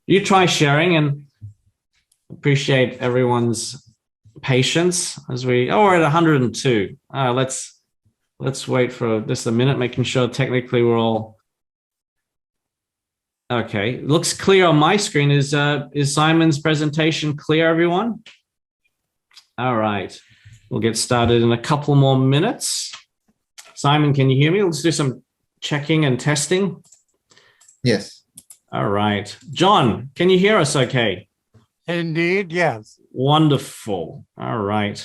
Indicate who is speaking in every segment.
Speaker 1: you try sharing and appreciate everyone's patience as we're at 102. Let's wait for just a minute, making sure technically we're all okay. Looks clear on my screen. Is Simon's presentation clear, everyone? All right. We'll get started in a couple more minutes. Simon, can you hear me? Let's do some checking and testing.
Speaker 2: Yes.
Speaker 1: All right. John, can you hear us okay?
Speaker 3: Indeed, yes.
Speaker 1: Wonderful. All right.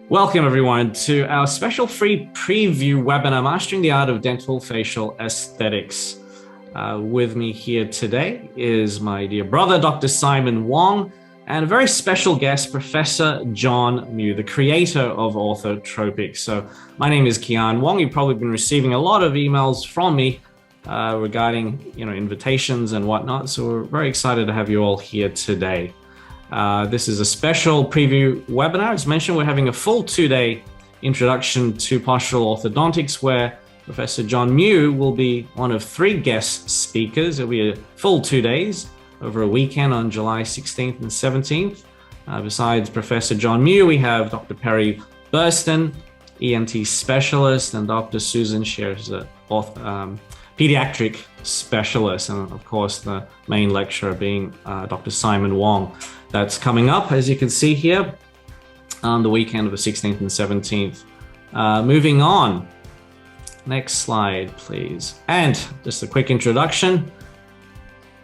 Speaker 1: Welcome, everyone, to our special free preview webinar, Mastering the Art of Dental Facial Aesthetics. With me here today is my dear brother, Dr. Simon Wong, and a very special guest, Professor John Mew, the creator of orthotropics. So my name is Kian Wong. You've probably been receiving a lot of emails from me regarding invitations and whatnot. So we're very excited to have you all here today. This is a special preview webinar. As mentioned, we're having a full 2-day introduction to postural orthodontics where Professor John Mew will be one of 3 guest speakers. It'll be a full 2 days over a weekend on July 16th and 17th. Besides Professor John Mew, we have Dr. Perry Burston, ENT specialist, and Dr. Susan Shears, pediatric specialist, and of course the main lecturer being Dr. Simon Wong. That's coming up, as you can see here, on the weekend of the 16th and 17th. Moving on, next slide, please. And just a quick introduction.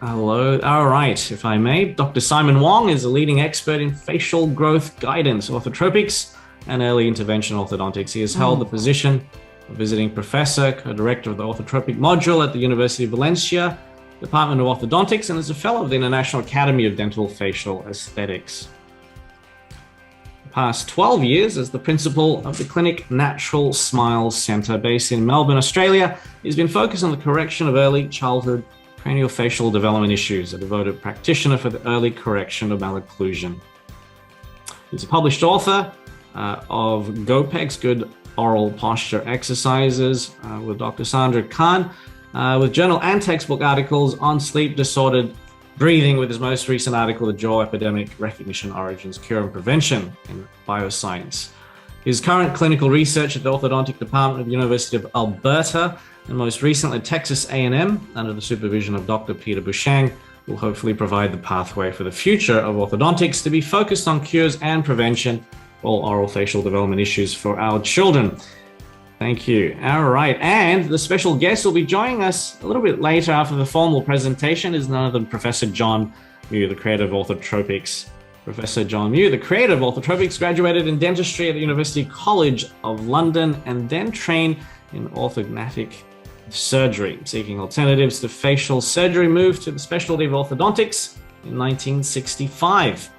Speaker 1: Hello. All right, if I may, Dr. Simon Wong is a leading expert in facial growth guidance, orthotropics, and early intervention orthodontics. He has held the position of visiting professor, co-director of the orthotropic module at the University of Valencia, Department of Orthodontics, and is a fellow of the International Academy of Dental Facial Aesthetics. The past 12 years as the principal of the Clinic Natural Smiles Centre based in Melbourne, Australia, he's been focused on the correction of early childhood craniofacial development issues, a devoted practitioner for the early correction of malocclusion. He's a published author of GOPEX, Good Oral Posture Exercises, with Dr. Sandra Khan, with journal and textbook articles on sleep disordered breathing, with his most recent article, The Jaw Epidemic, Recognition, Origins, Cure and Prevention in Bioscience. His current clinical research at the Orthodontic Department of the University of Alberta, and most recently at Texas A&M, under the supervision of Dr. Peter Bushang, will hopefully provide the pathway for the future of orthodontics to be focused on cures and prevention of all oral facial development issues for our children. Thank you. All right. And the special guest will be joining us a little bit later after the formal presentation is none other than Professor John Mew, the creator of orthotropics. Professor John Mew, the creator of orthotropics, graduated in dentistry at the University College of London and then trained in orthodontic surgery. Seeking alternatives to facial surgery, moved to the specialty of orthodontics in 1965.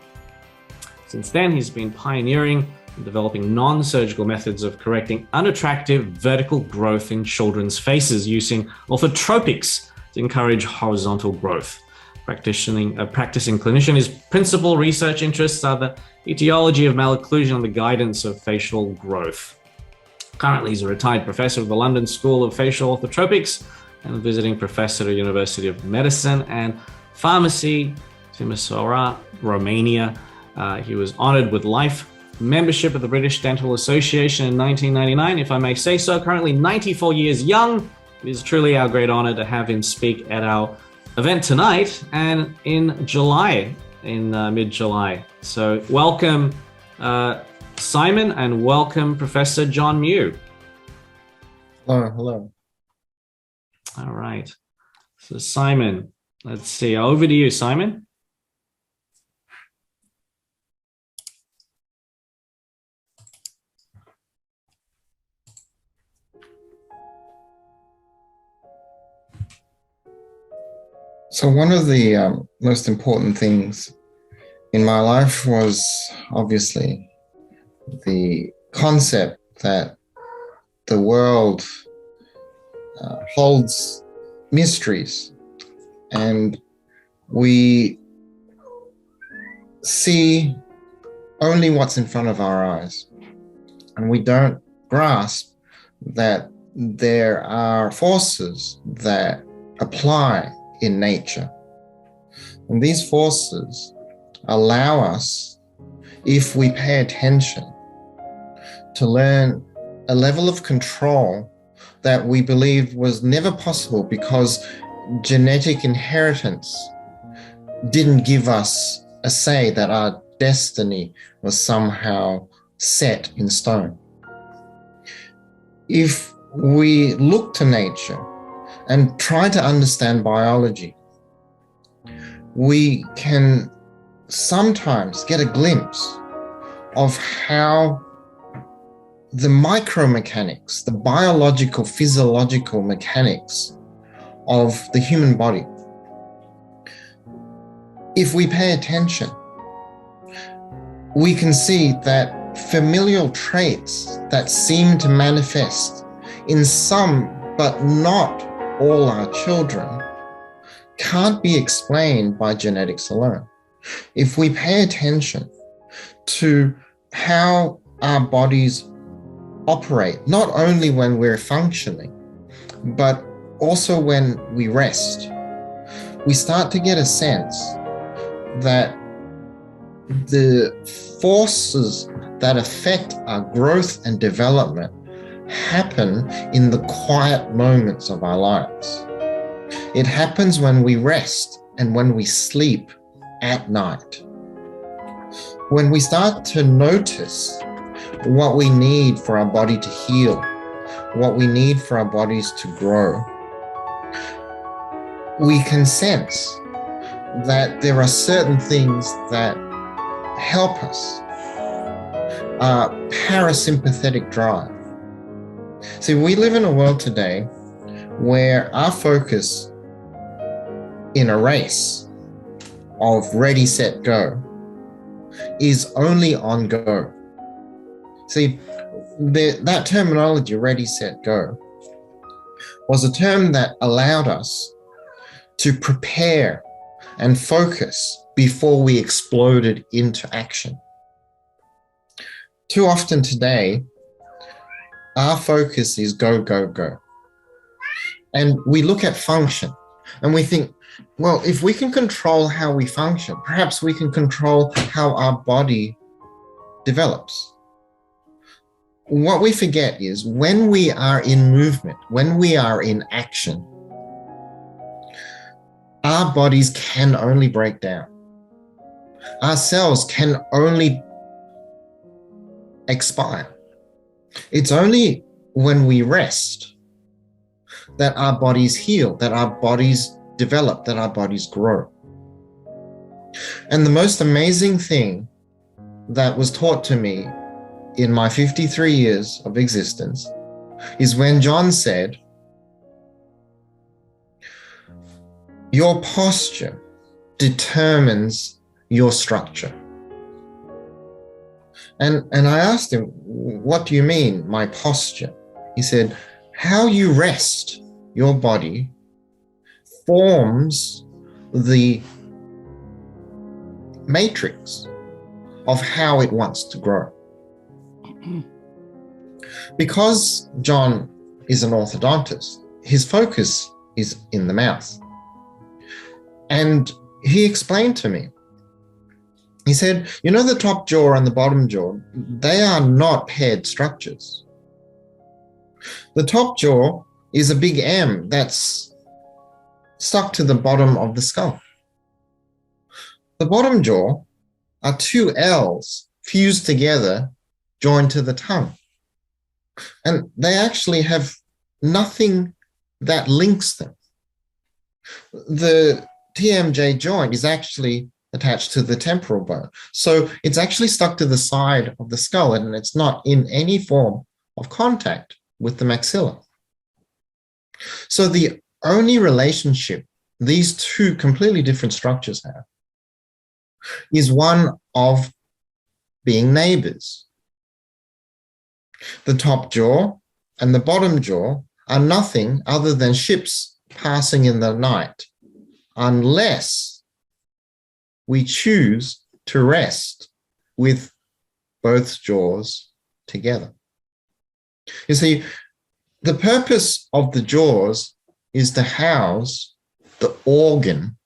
Speaker 1: Since then, he's been pioneering and developing non-surgical methods of correcting unattractive vertical growth in children's faces using orthotropics to encourage horizontal growth. Practicing clinician, his principal research interests are the etiology of malocclusion and the guidance of facial growth. Currently, he's a retired professor of the London School of Facial Orthotropics and a visiting professor at the University of Medicine and Pharmacy, Timisoara, Romania. He was honored with life membership of the British Dental Association in 1999, if I may say so. Currently 94 years young. It is truly our great honor to have him speak at our event tonight and in July, in mid-July. So welcome, Simon, and welcome, Professor John Mew.
Speaker 2: Hello.
Speaker 1: All right. So Simon, let's see. Over to you, Simon.
Speaker 2: So one of the most important things in my life was obviously the concept that the world holds mysteries, and we see only what's in front of our eyes, and we don't grasp that there are forces that apply in nature. And these forces allow us, if we pay attention, to learn a level of control that we believed was never possible because genetic inheritance didn't give us a say that our destiny was somehow set in stone. If we look to nature and try to understand biology, we can sometimes get a glimpse of how the micromechanics, the biological, physiological mechanics of the human body, if we pay attention, we can see that familial traits that seem to manifest in some, but not all our children, can't be explained by genetics alone. If we pay attention to how our bodies operate, not only when we're functioning, but also when we rest, we start to get a sense that the forces that affect our growth and development happen in the quiet moments of our lives. It happens when we rest and when we sleep at night. When we start to notice what we need for our body to heal, what we need for our bodies to grow, we can sense that there are certain things that help us. Parasympathetic drive. See, we live in a world today where our focus in a race of ready, set, go is only on go. See, that terminology, ready, set, go, was a term that allowed us to prepare and focus before we exploded into action. Too often today, our focus is go, go, go. And we look at function and we think, well, if we can control how we function, perhaps we can control how our body develops. What we forget is when we are in movement, when we are in action, our bodies can only break down. Our cells can only expire. It's only when we rest that our bodies heal, that our bodies develop, that our bodies grow. And the most amazing thing that was taught to me in my 53 years of existence is when John said, your posture determines your structure. And I asked him, what do you mean, my posture? He said, how you rest your body forms the matrix of how it wants to grow. Because John is an orthodontist, his focus is in the mouth. And he explained to me, he said, you know, the top jaw and the bottom jaw, they are not paired structures. The top jaw is a big M that's stuck to the bottom of the skull. The bottom jaw are two L's fused together, joined to the tongue. And they actually have nothing that links them. The TMJ joint is actually attached to the temporal bone. So it's actually stuck to the side of the skull and it's not in any form of contact with the maxilla. So the only relationship these two completely different structures have is one of being neighbors. The top jaw and the bottom jaw are nothing other than ships passing in the night, unless we choose to rest with both jaws together. You see, the purpose of the jaws is to house the organ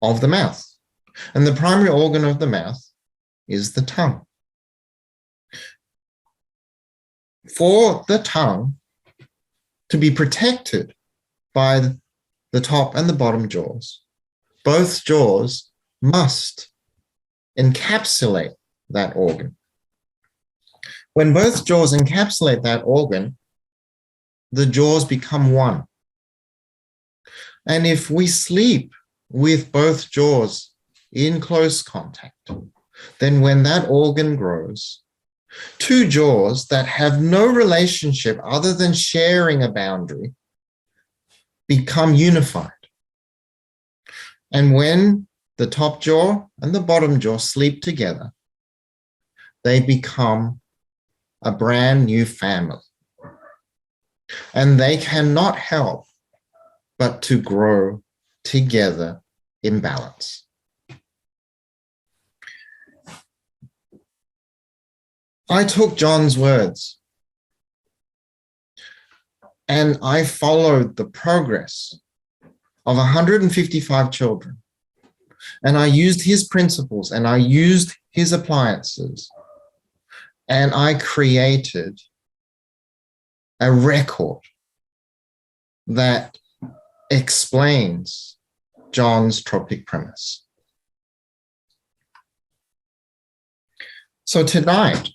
Speaker 2: of the mouth. And the primary organ of the mouth is the tongue. For the tongue to be protected by the top and the bottom jaws, both jaws must encapsulate that organ. When both jaws encapsulate that organ, the jaws become one. And if we sleep with both jaws in close contact, then when that organ grows, two jaws that have no relationship other than sharing a boundary become unified. And when the top jaw and the bottom jaw sleep together, they become a brand new family. And they cannot help but to grow together in balance. I took John's words and I followed the progress of 155 children. And I used his principles and I used his appliances. And I created a record that explains John's tropic premise. So tonight,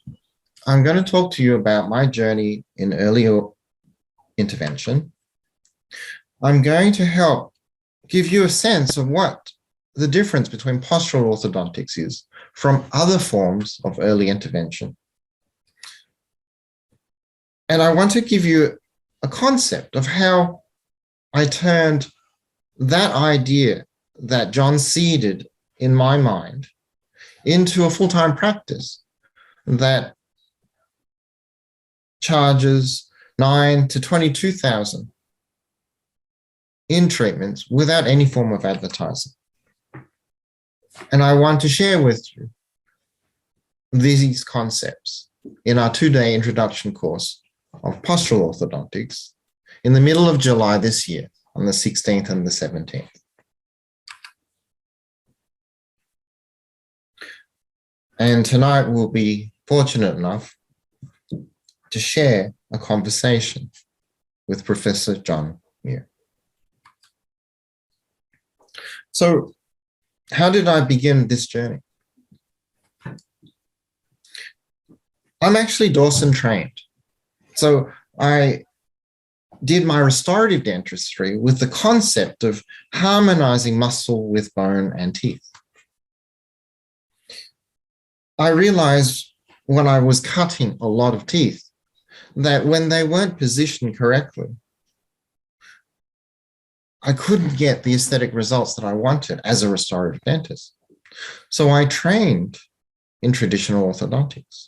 Speaker 2: I'm going to talk to you about my journey in early intervention. I'm going to help give you a sense of what the difference between postural orthodontics is from other forms of early intervention. And I want to give you a concept of how I turned that idea that John seeded in my mind into a full-time practice that charges $9,000 to $22,000 in treatments without any form of advertising. And I want to share with you these concepts in our 2-day introduction course of postural orthodontics in the middle of July this year, on the 16th and the 17th. And tonight we'll be fortunate enough to share a conversation with Professor John Muir. So, how did I begin this journey? I'm actually Dawson trained. So I did my restorative dentistry with the concept of harmonizing muscle with bone and teeth. I realized when I was cutting a lot of teeth that when they weren't positioned correctly, I couldn't get the aesthetic results that I wanted as a restorative dentist. So I trained in traditional orthodontics.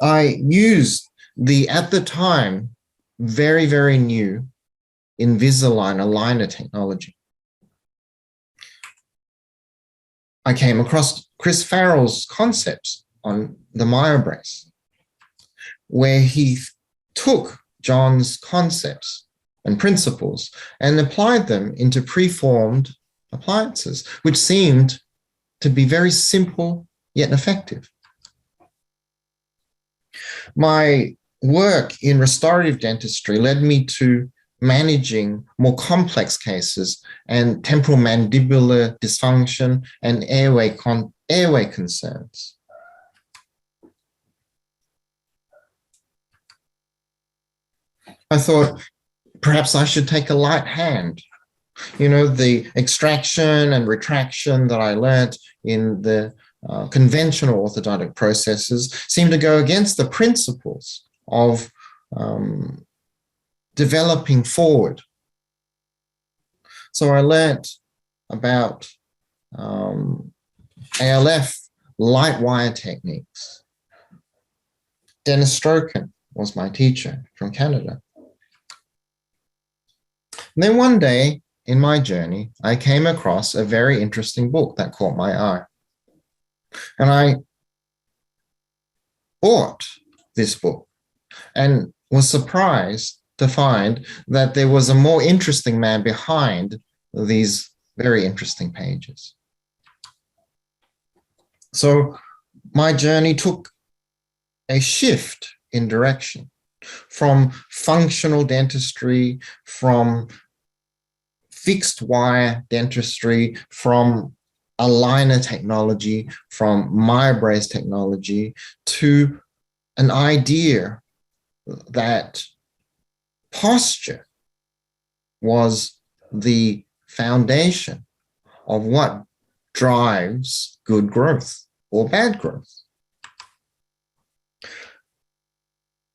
Speaker 2: I used the, at the time, very, very new Invisalign aligner technology. I came across Chris Farrell's concepts on the MyoBrace, where he took John's concepts and principles and applied them into preformed appliances, which seemed to be very simple yet effective. My work in restorative dentistry led me to managing more complex cases and temporal mandibular dysfunction and airway concerns. I thought perhaps I should take a light hand. You know, the extraction and retraction that I learned in the conventional orthodontic processes seem to go against the principles of developing forward. So I learned about ALF light wire techniques. Dennis Stroken was my teacher from Canada. And then one day in my journey, I came across a very interesting book that caught my eye. And I bought this book and was surprised to find that there was a more interesting man behind these very interesting pages. So my journey took a shift in direction from functional dentistry, from fixed wire dentistry, from aligner technology, from MyoBrace technology, to an idea that posture was the foundation of what drives good growth or bad growth.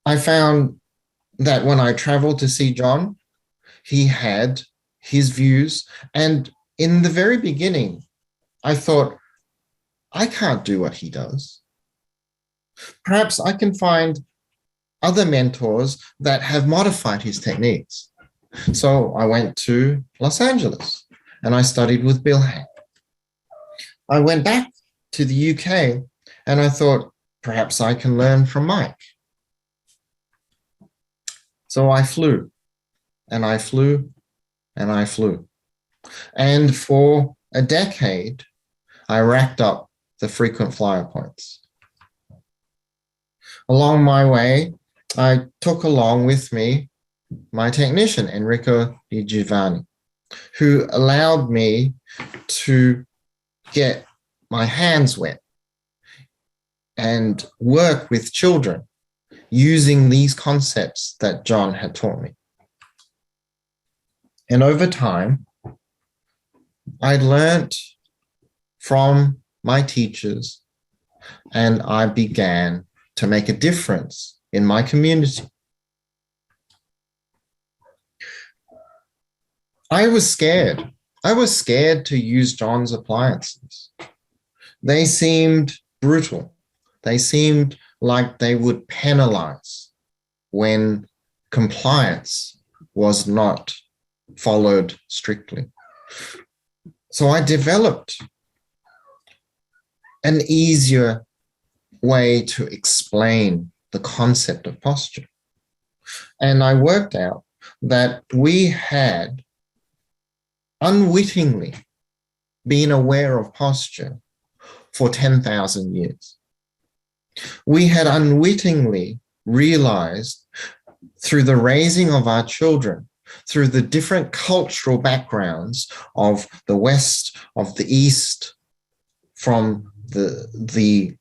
Speaker 2: I found that when I traveled to see John, he had his views. And in the very beginning, I thought, I can't do what he does. Perhaps I can find other mentors that have modified his techniques. So I went to Los Angeles and I studied with Bill Hack. I went back to the UK and I thought, perhaps I can learn from Mike. So I flew and I flew and I flew. And for a decade, I racked up the frequent flyer points. Along my way, I took along with me my technician, Enrico Di Giovanni, who allowed me to get my hands wet and work with children using these concepts that John had taught me. And over time, I learned from my teachers and I began to make a difference in my community. I was scared. I was scared to use John's appliances. They seemed brutal. They seemed like they would penalize when compliance was not followed strictly. So I developed an easier way to explain the concept of posture. And I worked out that we had unwittingly been aware of posture for 10,000 years. We had unwittingly realized through the raising of our children, through the different cultural backgrounds of the West, of the East, from the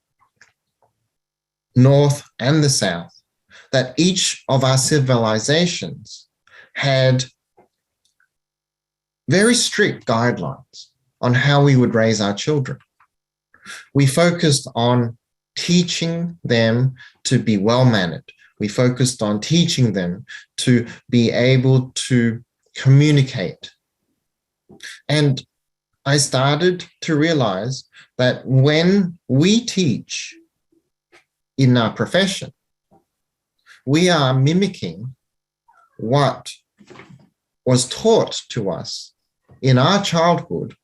Speaker 2: North and the South, that each of our civilizations had very strict guidelines on how we would raise our children. We focused on teaching them to be well-mannered. We focused on teaching them to be able to communicate. And I started to realize that when we teach in our profession, we are mimicking what was taught to us in our childhood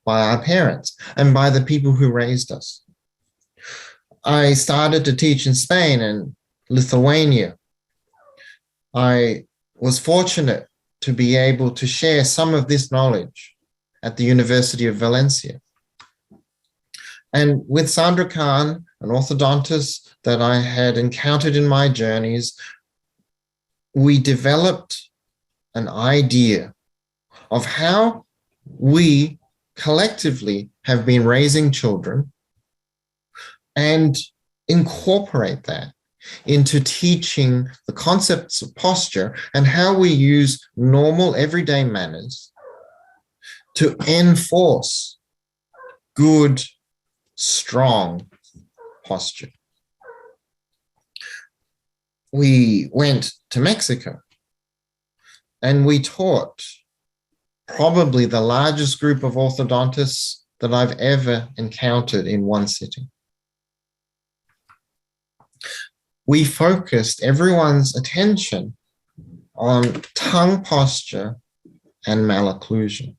Speaker 2: by our parents and by the people who raised us. I started to teach in Spain and Lithuania. I was fortunate to be able to share some of this knowledge at the University of Valencia. And with Sandra Khan, an orthodontist that I had encountered in my journeys, we developed an idea of how we collectively have been raising children and incorporate that into teaching the concepts of posture and how we use normal everyday manners to enforce good, strong posture. We went to Mexico and we taught probably the largest group of orthodontists that I've ever encountered in one sitting. We focused everyone's attention on tongue posture and malocclusion.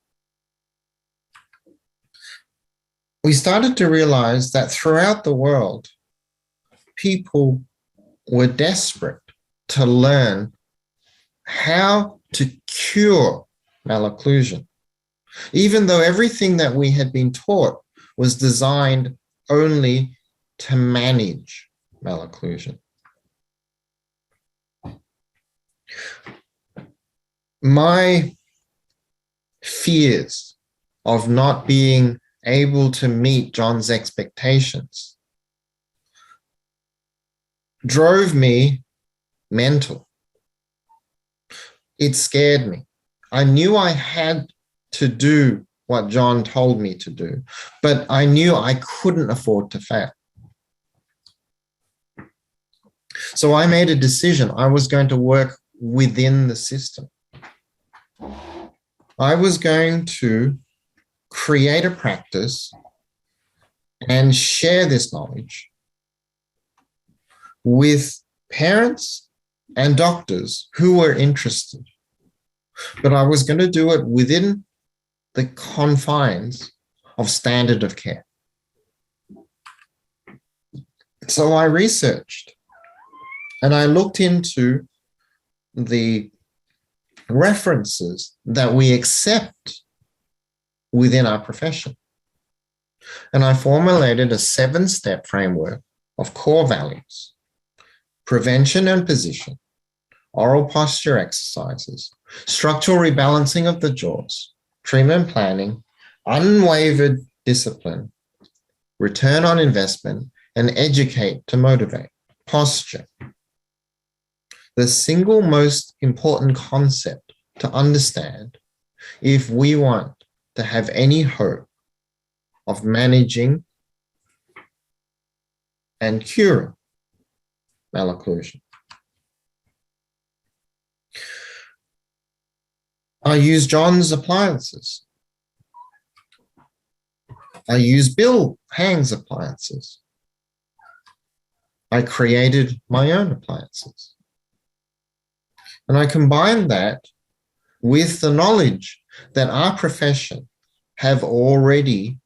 Speaker 2: We started to realize that throughout the world, people were desperate to learn how to cure malocclusion. even though everything that we had been taught was designed only to manage malocclusion. My fears of not being able to meet John's expectations drove me mental. It scared me. I knew I had to do what John told me to do, but I knew I couldn't afford to fail. So I made a decision. I was going to work within the system. I was going to create a practice and share this knowledge with parents and doctors who were interested. But I was going to do it within the confines of standard of care. So I researched and I looked into the references that we accept within our profession. And I formulated a 7-step framework of core values: prevention and position, oral posture exercises, structural rebalancing of the jaws, treatment planning, unwavered discipline, return on investment, and educate to motivate. Posture. The single most important concept to understand if we want to have any hope of managing and curing malocclusion. I use John's appliances. I use Bill Hang's appliances. I created my own appliances. And I combined that with the knowledge that our profession have already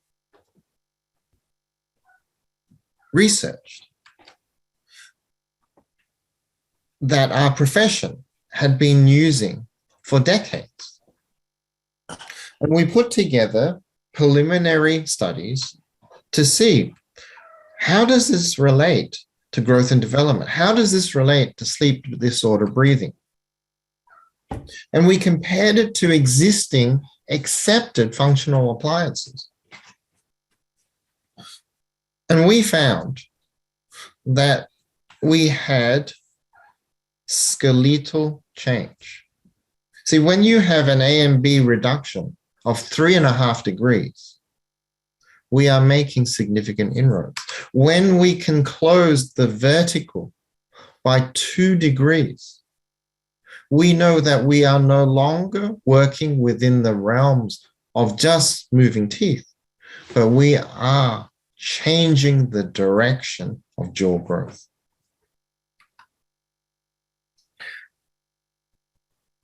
Speaker 2: researched, that our profession had been using for decades. And we put together preliminary studies to see, how does this relate to growth and development? How does this relate to sleep disorder breathing? And we compared it to existing accepted functional appliances. And we found that we had skeletal change. See, when you have an AMB reduction of 3.5 degrees, we are making significant inroads. When we can close the vertical by 2 degrees, we know that we are no longer working within the realms of just moving teeth, but we are changing the direction of jaw growth.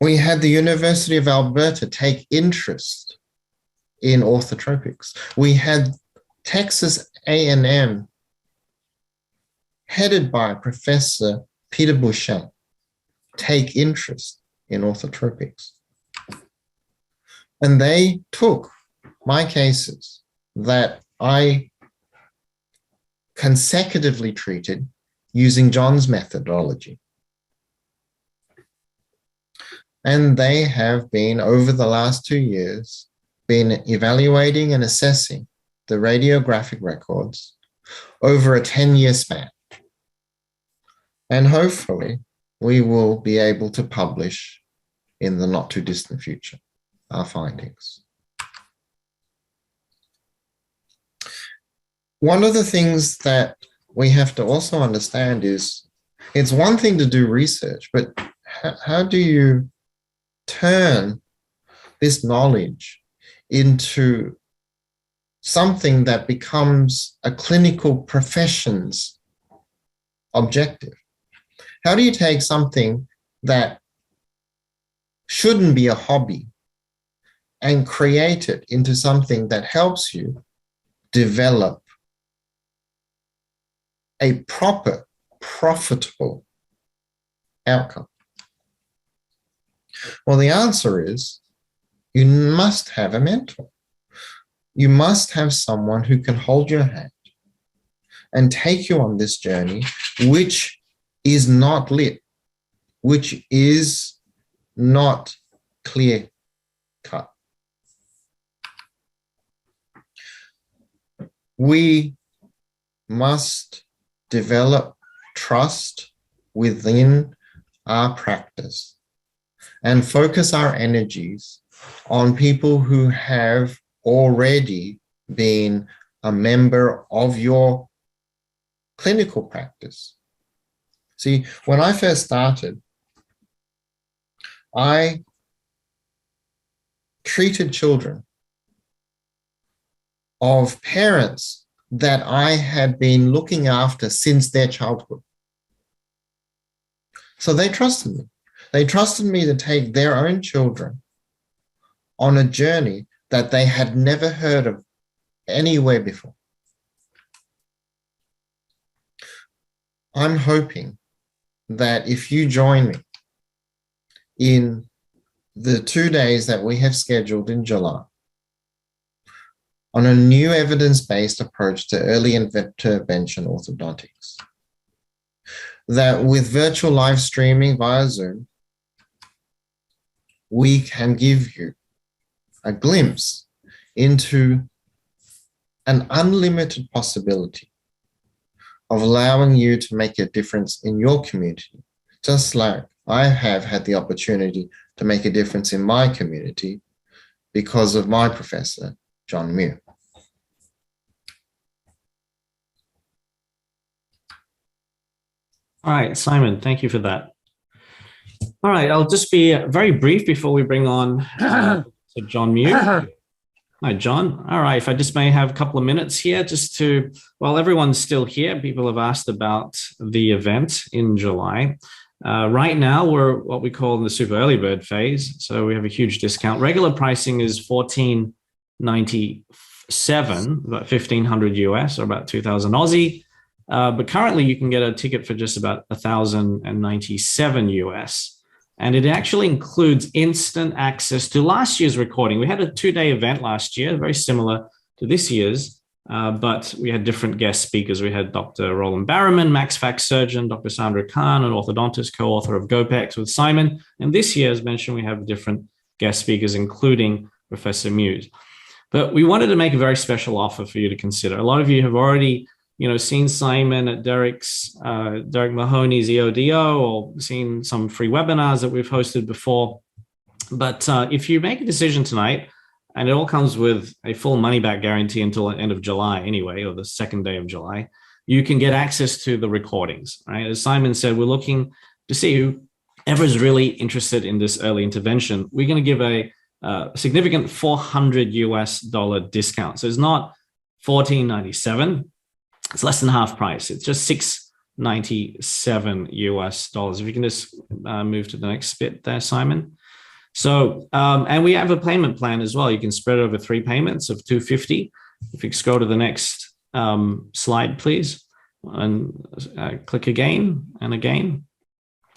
Speaker 2: We had the University of Alberta take interest in orthotropics. We had Texas A&M, headed by Professor Peter Bushell, take interest in orthotropics. And they took my cases that I consecutively treated using John's methodology. And they have been, over the last 2 years, been evaluating and assessing the radiographic records over a 10-year span. And hopefully, we will be able to publish in the not too distant future our findings. One of the things that we have to also understand is, it's one thing to do research, but how do you turn this knowledge into something that becomes a clinical profession's objective? How do you take something that shouldn't be a hobby and create it into something that helps you develop a proper, profitable outcome? Well, the answer is You must have a mentor. You must have someone who can hold your hand and take you on this journey, which is not lit, which is not clear cut. We must develop trust within our practice and focus our energies on people who have already been a member of your clinical practice. See, when I first started, I treated children of parents that I had been looking after since their childhood. So they trusted me. They trusted me to take their own children on a journey that they had never heard of anywhere before. I'm hoping that if you join me in the 2 days that we have scheduled in July on a new evidence-based approach to early intervention orthodontics, that with virtual live streaming via Zoom, we can give you a glimpse into an unlimited possibility of allowing you to make a difference in your community, just like I have had the opportunity to make a difference in my community because of my professor, John Muir.
Speaker 1: All right, Simon, thank you for that. All right, I'll just be very brief before we bring on to John Muir. Hi, John. All right, if I just may have a couple of minutes here just to, while everyone's still here, people have asked about the event in July. Right now, we're what we call in the super early bird phase. So we have a huge discount. Regular pricing is $14.97, about 1,500 US or about 2,000 Aussie. But currently you can get a ticket for just about 1,097 US. And it actually includes instant access to last year's recording. We had a 2-day event last year, very similar to this year's, but we had different guest speakers. We had Dr. Roland Barrowman, Max Fax surgeon, Dr. Sandra Khan, an orthodontist, co-author of GoPex with Simon. And this year, as mentioned, we have different guest speakers, including Professor Muse. But we wanted to make a very special offer for you to consider. A lot of you have already seen Simon at Derek Mahoney's EODO or seen some free webinars that we've hosted before. But if you make a decision tonight, and it all comes with a full money back guarantee until the end of July anyway, or the second day of July, you can get access to the recordings, right? As Simon said, we're looking to see whoever is really interested in this early intervention. We're going to give a significant $400 US discount. So it's not $14.97. It's less than half price. It's just $697 US. If you can just move to the next bit there, Simon. So, and we have a payment plan as well. You can spread it over 3 payments of $250. If you could scroll to the next slide, please, and click again and again.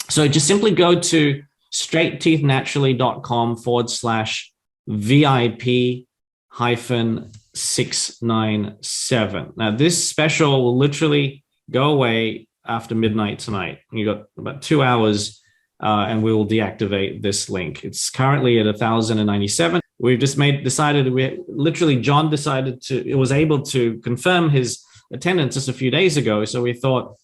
Speaker 1: So just simply go to straightteethnaturally.com/VIP-697. Now, this special will literally go away after midnight tonight. You got about 2 hours, and we will deactivate this link. It's currently at 1,097. We've just John was able to confirm his attendance just a few days ago. So we thought,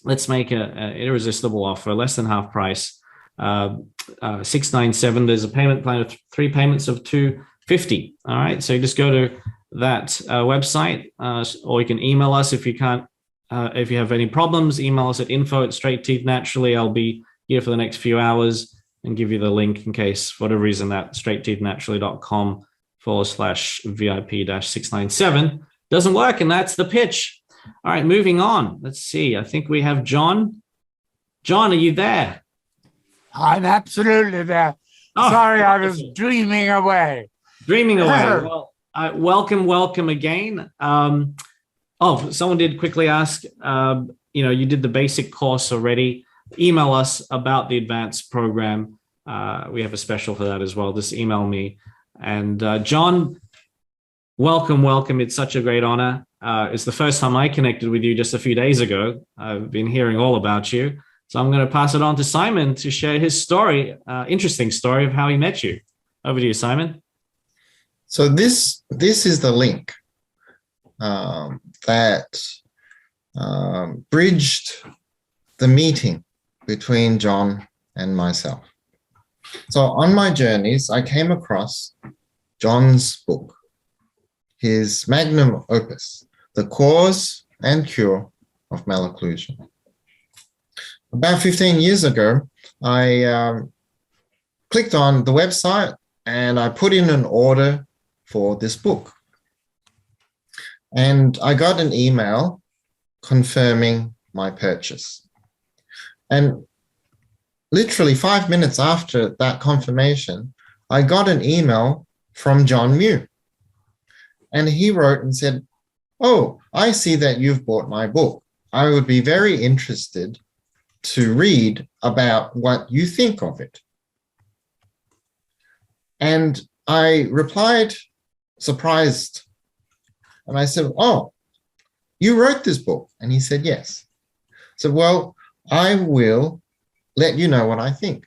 Speaker 1: let's make an irresistible offer, less than half price, 697. There's a payment plan of 3 payments of $250. All right. So you just go to that website, or you can email us if you can't. If you have any problems, email us at info@straightteethnaturally. I'll be here for the next few hours and give you the link in case, for whatever reason, that straightteethnaturally.com/VIP-697 doesn't work. And that's the pitch. All right, moving on. Let's see. I think we have John. John, are you there?
Speaker 3: I'm absolutely there.
Speaker 1: Oh,
Speaker 3: sorry, I was dreaming away.
Speaker 1: Dreaming away. Well, welcome again. Someone did quickly ask, you did the basic course already. Email us about the advanced program. We have a special for that as well. Just email me And John, welcome. It's such a great honor. It's the first time I connected with you just a few days ago. I've been hearing all about you. So I'm going to pass it on to Simon to share his story, interesting story of how he met you. Over to you, Simon.
Speaker 2: So this is the link that bridged the meeting between John and myself. So on my journeys, I came across John's book, his magnum opus, The Cause and Cure of Malocclusion. About 15 years ago, I clicked on the website and I put in an order for this book. And I got an email confirming my purchase. And literally 5 minutes after that confirmation, I got an email from John Mew. And he wrote and said, "Oh, I see that you've bought my book. I would be very interested to read about what you think of it." And I replied, surprised. And I said, "Oh, you wrote this book?" And he said, "Yes." So, well, I will let you know what I think.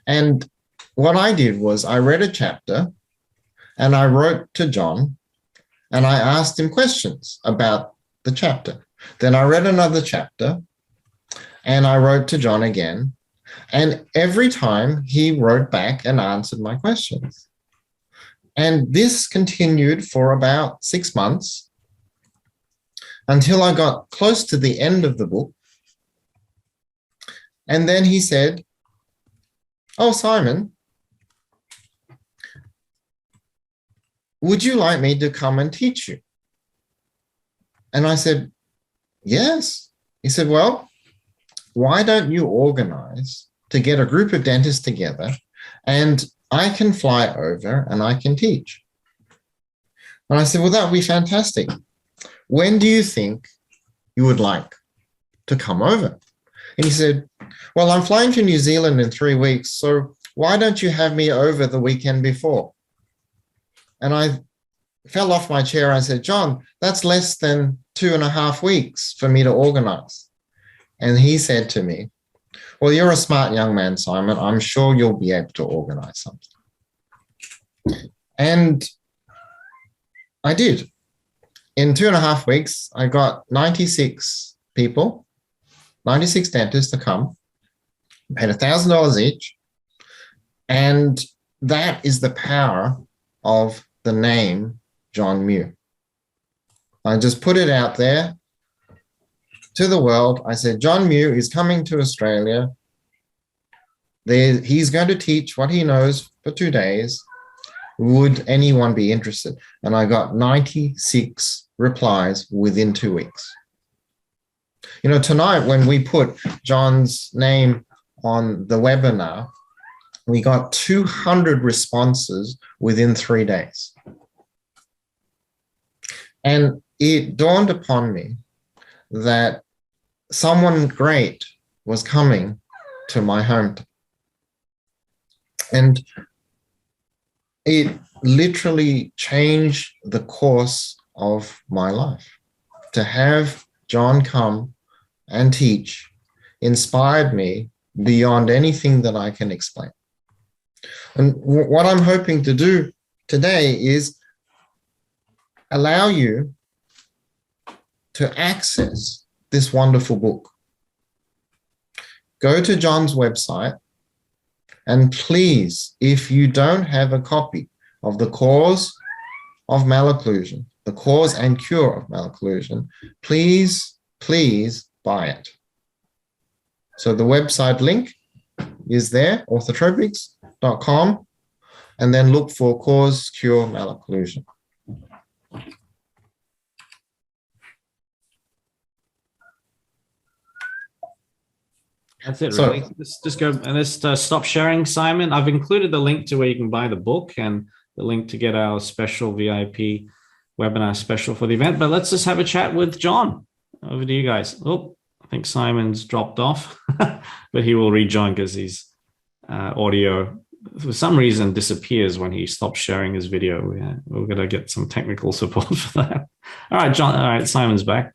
Speaker 2: And what I did was I read a chapter and I wrote to John and I asked him questions about the chapter. Then I read another chapter and I wrote to John again. And every time he wrote back and answered my questions. And this continued for about 6 months until I got close to the end of the book. And then he said, "Oh, Simon, would you like me to come and teach you?" And I said, "Yes." He said, "Well, why don't you organize to get a group of dentists together and I can fly over and I can teach?" And I said, "Well, that would be fantastic. When do you think you would like to come over?" And he said, "Well, I'm flying to New Zealand in 3 weeks, so why don't you have me over the weekend before?" And I fell off my chair. I said, "John, that's less than 2.5 weeks for me to organize." And he said to me, "Well, you're a smart young man, Simon. I'm sure you'll be able to organize something." And I did. In 2.5 weeks, I got 96 people, 96 dentists to come, paid $1,000 each. And that is the power of the name John Mew. I just put it out there to the world. I said, John Mew is coming to Australia. He's going to teach what he knows for 2 days. Would anyone be interested? And I got 96 replies within 2 weeks. You know, tonight when we put John's name on the webinar, we got 200 responses within 3 days. And it dawned upon me that someone great was coming to my hometown. And it literally changed the course of my life. To have John come and teach inspired me beyond anything that I can explain. And what I'm hoping to do today is allow you to access this wonderful book. Go to John's website, and please, if you don't have a copy of The Cause of Malocclusion, The Cause and Cure of Malocclusion, please buy it. So the website link is there, orthotropics.com, and then look for Cause, Cure, Malocclusion.
Speaker 1: That's it, really. So, just go and let's stop sharing, Simon. I've included the link to where you can buy the book and the link to get our special VIP webinar special for the event. But let's just have a chat with John. Over to you guys. Oh, I think Simon's dropped off, but he will rejoin because his audio for some reason disappears when he stops sharing his video. We're going to get some technical support for that. All right, John. All right, Simon's back.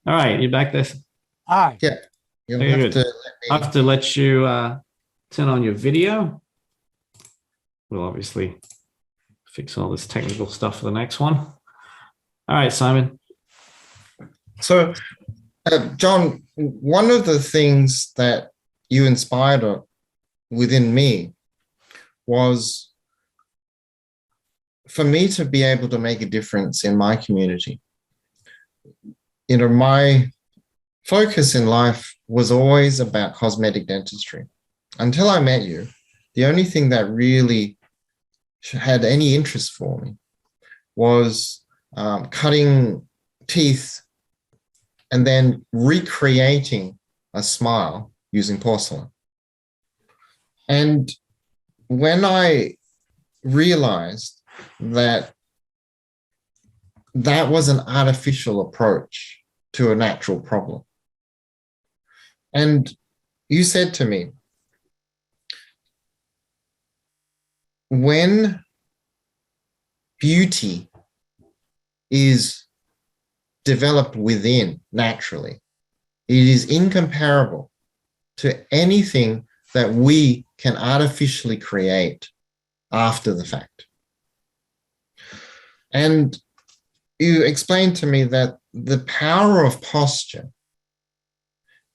Speaker 1: All right, you back there?
Speaker 3: Hi.
Speaker 2: Yeah, you'll
Speaker 1: Okay,
Speaker 2: have
Speaker 1: good.
Speaker 2: to
Speaker 1: I have to let you turn on your video. We'll obviously fix all this technical stuff for the next one. All right, Simon.
Speaker 2: So, John, one of the things that you inspired within me was for me to be able to make a difference in my community. You know, my focus in life was always about cosmetic dentistry. Until I met you, the only thing that really had any interest for me was cutting teeth and then recreating a smile using porcelain. And when I realized that that was an artificial approach to a natural problem, and you said to me, when beauty is developed within naturally, it is incomparable to anything that we can artificially create after the fact. And you explained to me that the power of posture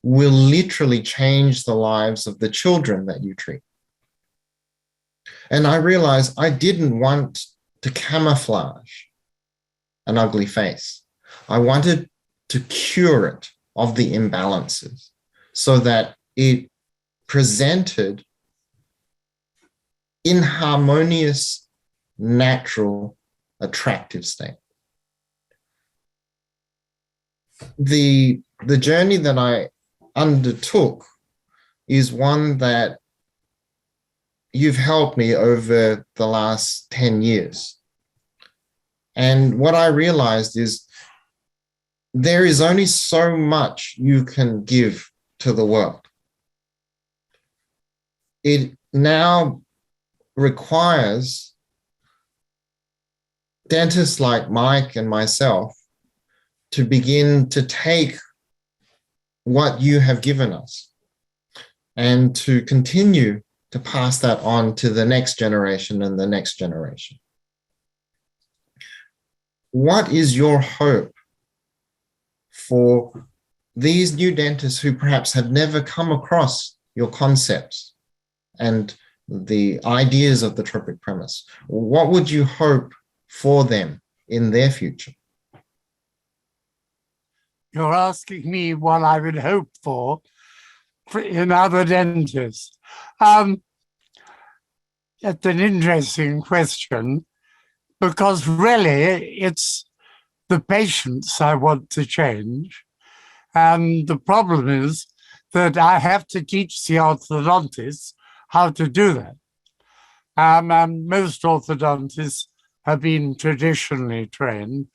Speaker 2: will literally change the lives of the children that you treat. And I realized I didn't want to camouflage an ugly face. I wanted to cure it of the imbalances so that it presented in harmonious, natural, attractive state. The journey that I undertook is one that you've helped me over the last 10 years. And what I realized is there is only so much you can give to the world. It now requires dentists like Mike and myself to begin to take what you have given us and to continue to pass that on to the next generation and the next generation. What is your hope for these new dentists who perhaps have never come across your concepts and the ideas of the tropic premise? What would you hope for them in their future?
Speaker 3: You're asking me what I would hope for in other dentists. It's an interesting question because really it's the patients I want to change. And the problem is that I have to teach the orthodontists how to do that. And most orthodontists have been traditionally trained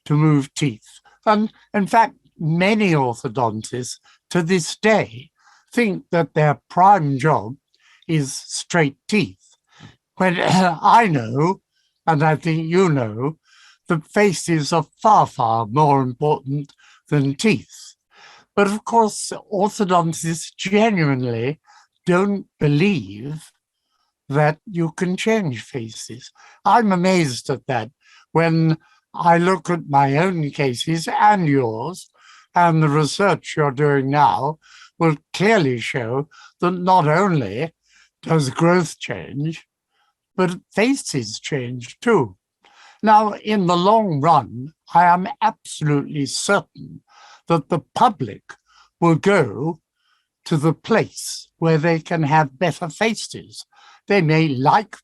Speaker 3: to move teeth. And in fact, many orthodontists to this day think that their prime job is straight teeth. When I know, and I think you know, that faces are far, far more important than teeth. But of course, orthodontists genuinely don't believe that you can change faces. I'm amazed at that when I look at my own cases and yours, and the research you're doing now will clearly show that not only does growth change, but faces change too. Now, in the long run, I am absolutely certain that the public will go to the place where they can have better faces. They may like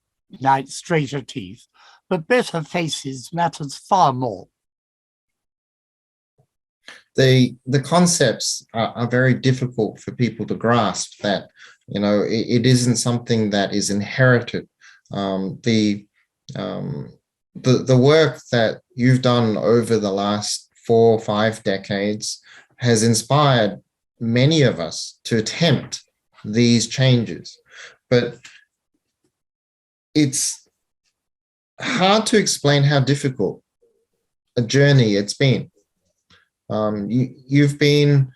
Speaker 3: straighter teeth, but better faces matters far more.
Speaker 2: The concepts are very difficult for people to grasp, that, you know, it isn't something that is inherited. The work that you've done over the last 4 or 5 decades has inspired many of us to attempt these changes. But it's hard to explain how difficult a journey it's been. You've been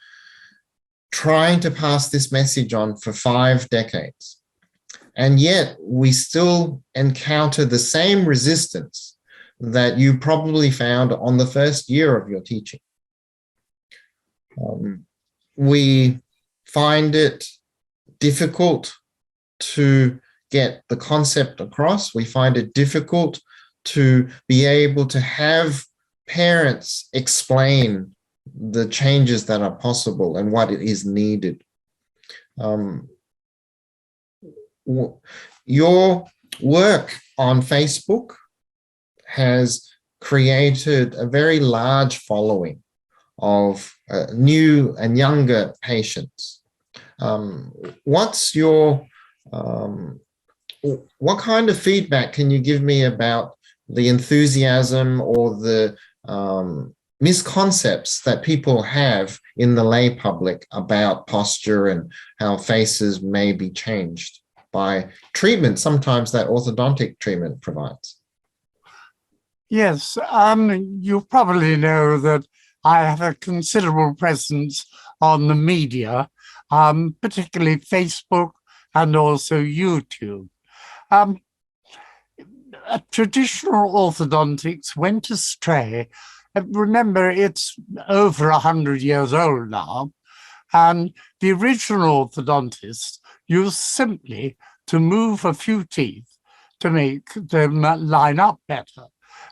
Speaker 2: trying to pass this message on for 5 decades, and yet we still encounter the same resistance that you probably found on the first year of your teaching. We find it difficult to get the concept across. We find it difficult to be able to have parents explain the changes that are possible and what it is needed. Your work on Facebook has created a very large following of new and younger patients. What's your, what kind of feedback can you give me about the enthusiasm or the misconceptions that people have in the lay public about posture and how faces may be changed by treatment, sometimes that orthodontic treatment provides?
Speaker 3: Yes, you probably know that I have a considerable presence on the media, particularly Facebook and also YouTube. Traditional orthodontics went astray. Remember, it's over 100 years old now, and the original orthodontists used simply to move a few teeth to make them line up better.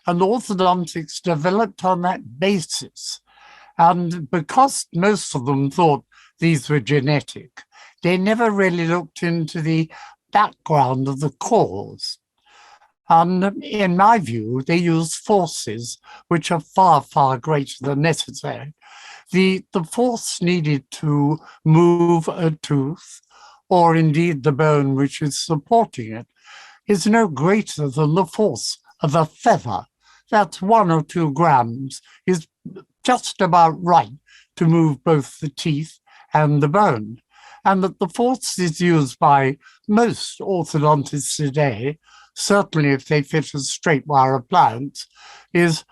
Speaker 3: And orthodontics developed on that basis. And because most of them thought these were genetic, they never really looked into the background of the cause. And in my view, they use forces which are far, far greater than necessary. The force needed to move a tooth, or indeed the bone which is supporting it, is no greater than the force of a feather. That's 1 or 2 grams, is just about right to move both the teeth and the bone. And that the force is used by most orthodontists today, certainly if they fit a straight wire appliance, is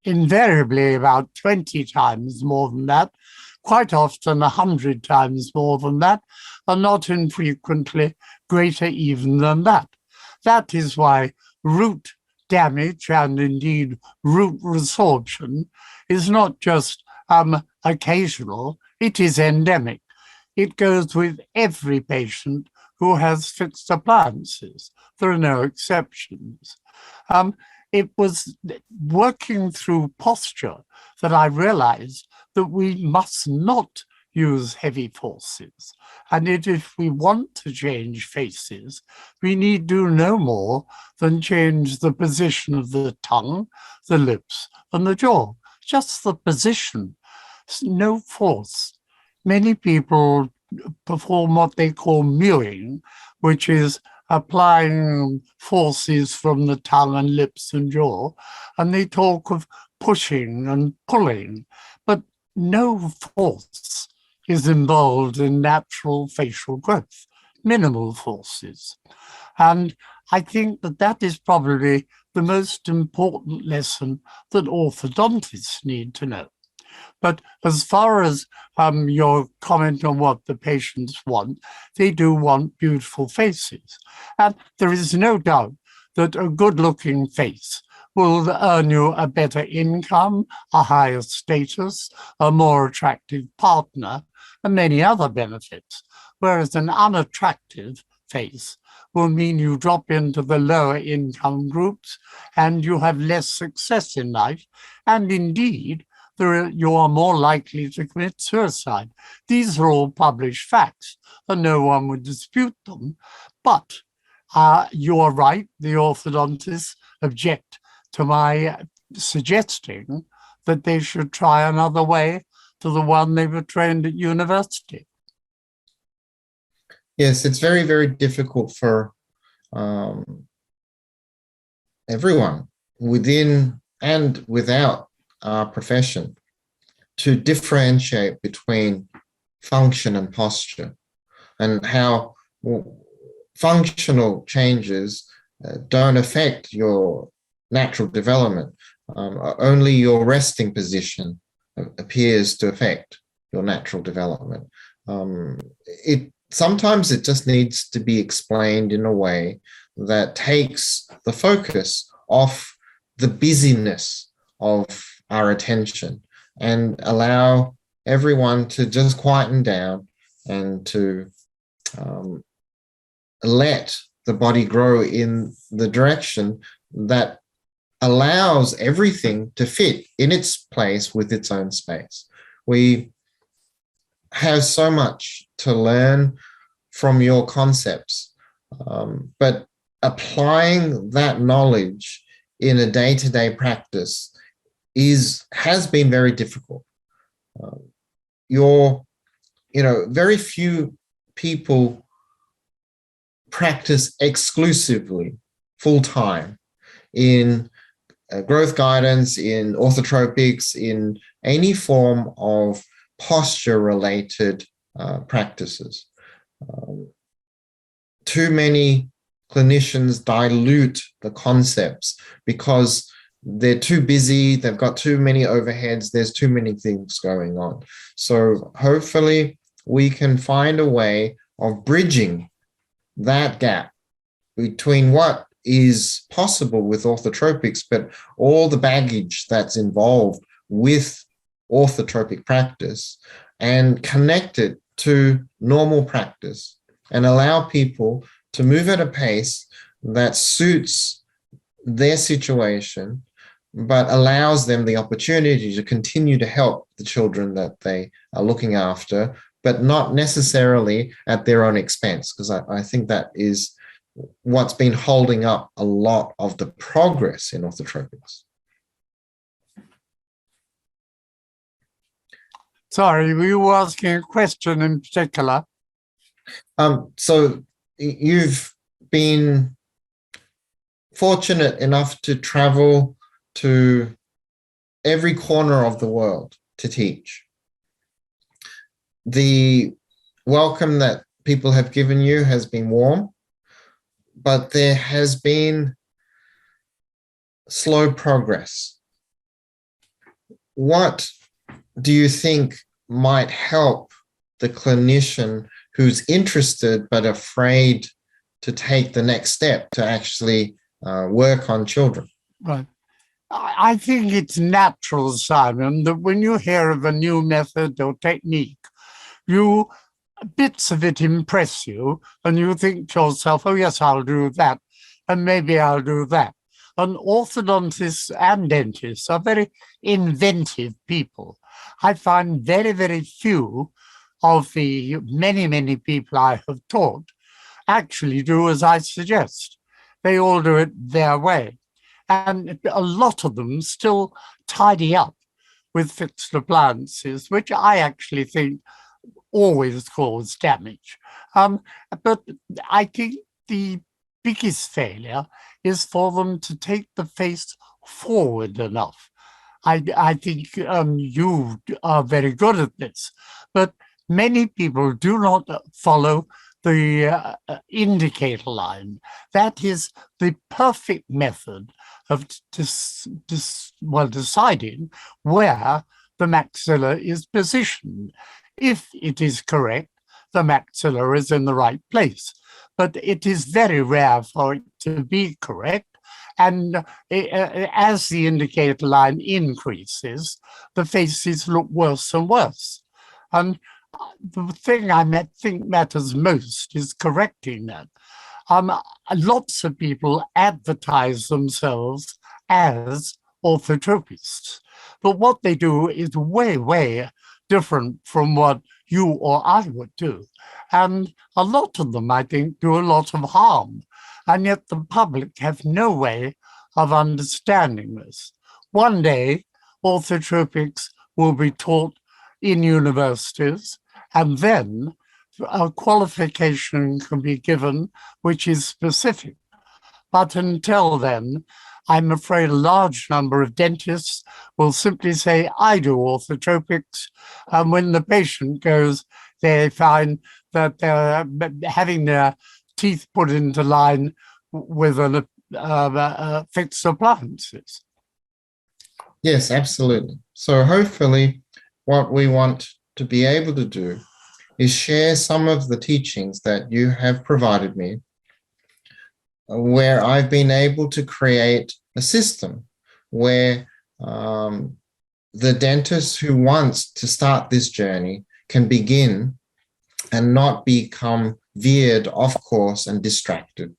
Speaker 3: invariably about 20 times more than that, quite often 100 times more than that, and not infrequently greater even than that. That is why root damage and indeed root resorption is not just occasional, it is endemic. It goes with every patient who has fixed appliances. There are no exceptions. It was working through posture that I realized that we must not use heavy forces. And if we want to change faces, we need do no more than change the position of the tongue, the lips, and the jaw. Just the position, no force. Many people perform what they call mewing, which is applying forces from the tongue and lips and jaw, and they talk of pushing and pulling, but no force is involved in natural facial growth, minimal forces. And I think that that is probably the most important lesson that orthodontists need to know. But as far as your comment on what the patients want, they do want beautiful faces. And there is no doubt that a good-looking face will earn you a better income, a higher status, a more attractive partner, and many other benefits, whereas an unattractive face will mean you drop into the lower income groups and you have less success in life, and indeed, you are more likely to commit suicide. These are all published facts, and no one would dispute them. But you are right, the orthodontists object to my suggesting that they should try another way to the one they were trained at university.
Speaker 2: Yes, it's very, very difficult for everyone within and without our profession to differentiate between function and posture, and how functional changes don't affect your natural development. Only your resting position appears to affect your natural development. Sometimes it just needs to be explained in a way that takes the focus off the busyness of our attention and allow everyone to just quieten down and to let the body grow in the direction that allows everything to fit in its place with its own space. We have so much to learn from your concepts, but applying that knowledge in a day-to-day practice has been very difficult. Very few people practice exclusively full-time in growth guidance, in orthotropics, in any form of posture-related practices. Too many clinicians dilute the concepts because they're too busy, they've got too many overheads, there's too many things going on. So hopefully we can find a way of bridging that gap between what is possible with orthotropics, but all the baggage that's involved with orthotropic practice, and connect it to normal practice and allow people to move at a pace that suits their situation, but allows them the opportunity to continue to help the children that they are looking after, but not necessarily at their own expense, because I think that is what's been holding up a lot of the progress in orthotropics.
Speaker 3: Sorry, were you asking a question in particular?
Speaker 2: So you've been fortunate enough to travel to every corner of the world to teach. The welcome that people have given you has been warm, but there has been slow progress. What do you think might help the clinician who's interested but afraid to take the next step to actually work on children?
Speaker 3: Right. I think it's natural, Simon, that when you hear of a new method or technique, bits of it impress you and you think to yourself, oh yes, I'll do that, and maybe I'll do that. And orthodontists and dentists are very inventive people. I find very, very few of the many people I have taught actually do as I suggest. They all do it their way. And a lot of them still tidy up with fixed appliances, which I actually think always cause damage. But I think the biggest failure is for them to take the face forward enough. I think you are very good at this, but many people do not follow the indicator line. That is the perfect method of deciding where the maxilla is positioned. If it is correct, the maxilla is in the right place, but it is very rare for it to be correct. And as the indicator line increases, the faces look worse and worse. And the thing I think matters most is correcting that. Lots of people advertise themselves as orthotropists, but what they do is way different from what you or I would do. And a lot of them, I think, do a lot of harm. And yet the public have no way of understanding this. One day, orthotropics will be taught in universities, and then a qualification can be given which is specific. But until then, I'm afraid a large number of dentists will simply say, I do orthotropics. And when the patient goes, they find that they're having their teeth put into line with fixed appliances.
Speaker 2: Yes, absolutely. So hopefully what we want to be able to do is share some of the teachings that you have provided me, where I've been able to create a system where the dentist who wants to start this journey can begin and not become veered off course and distracted.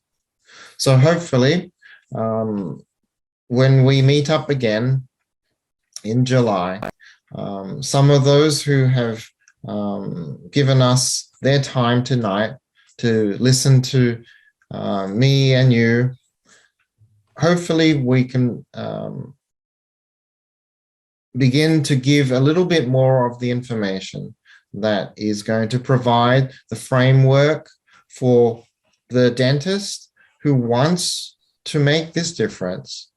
Speaker 2: So hopefully, when we meet up again in July, some of those who have given us their time tonight to listen to me and you, hopefully we can begin to give a little bit more of the information that is going to provide the framework for the dentist who wants to make this difference,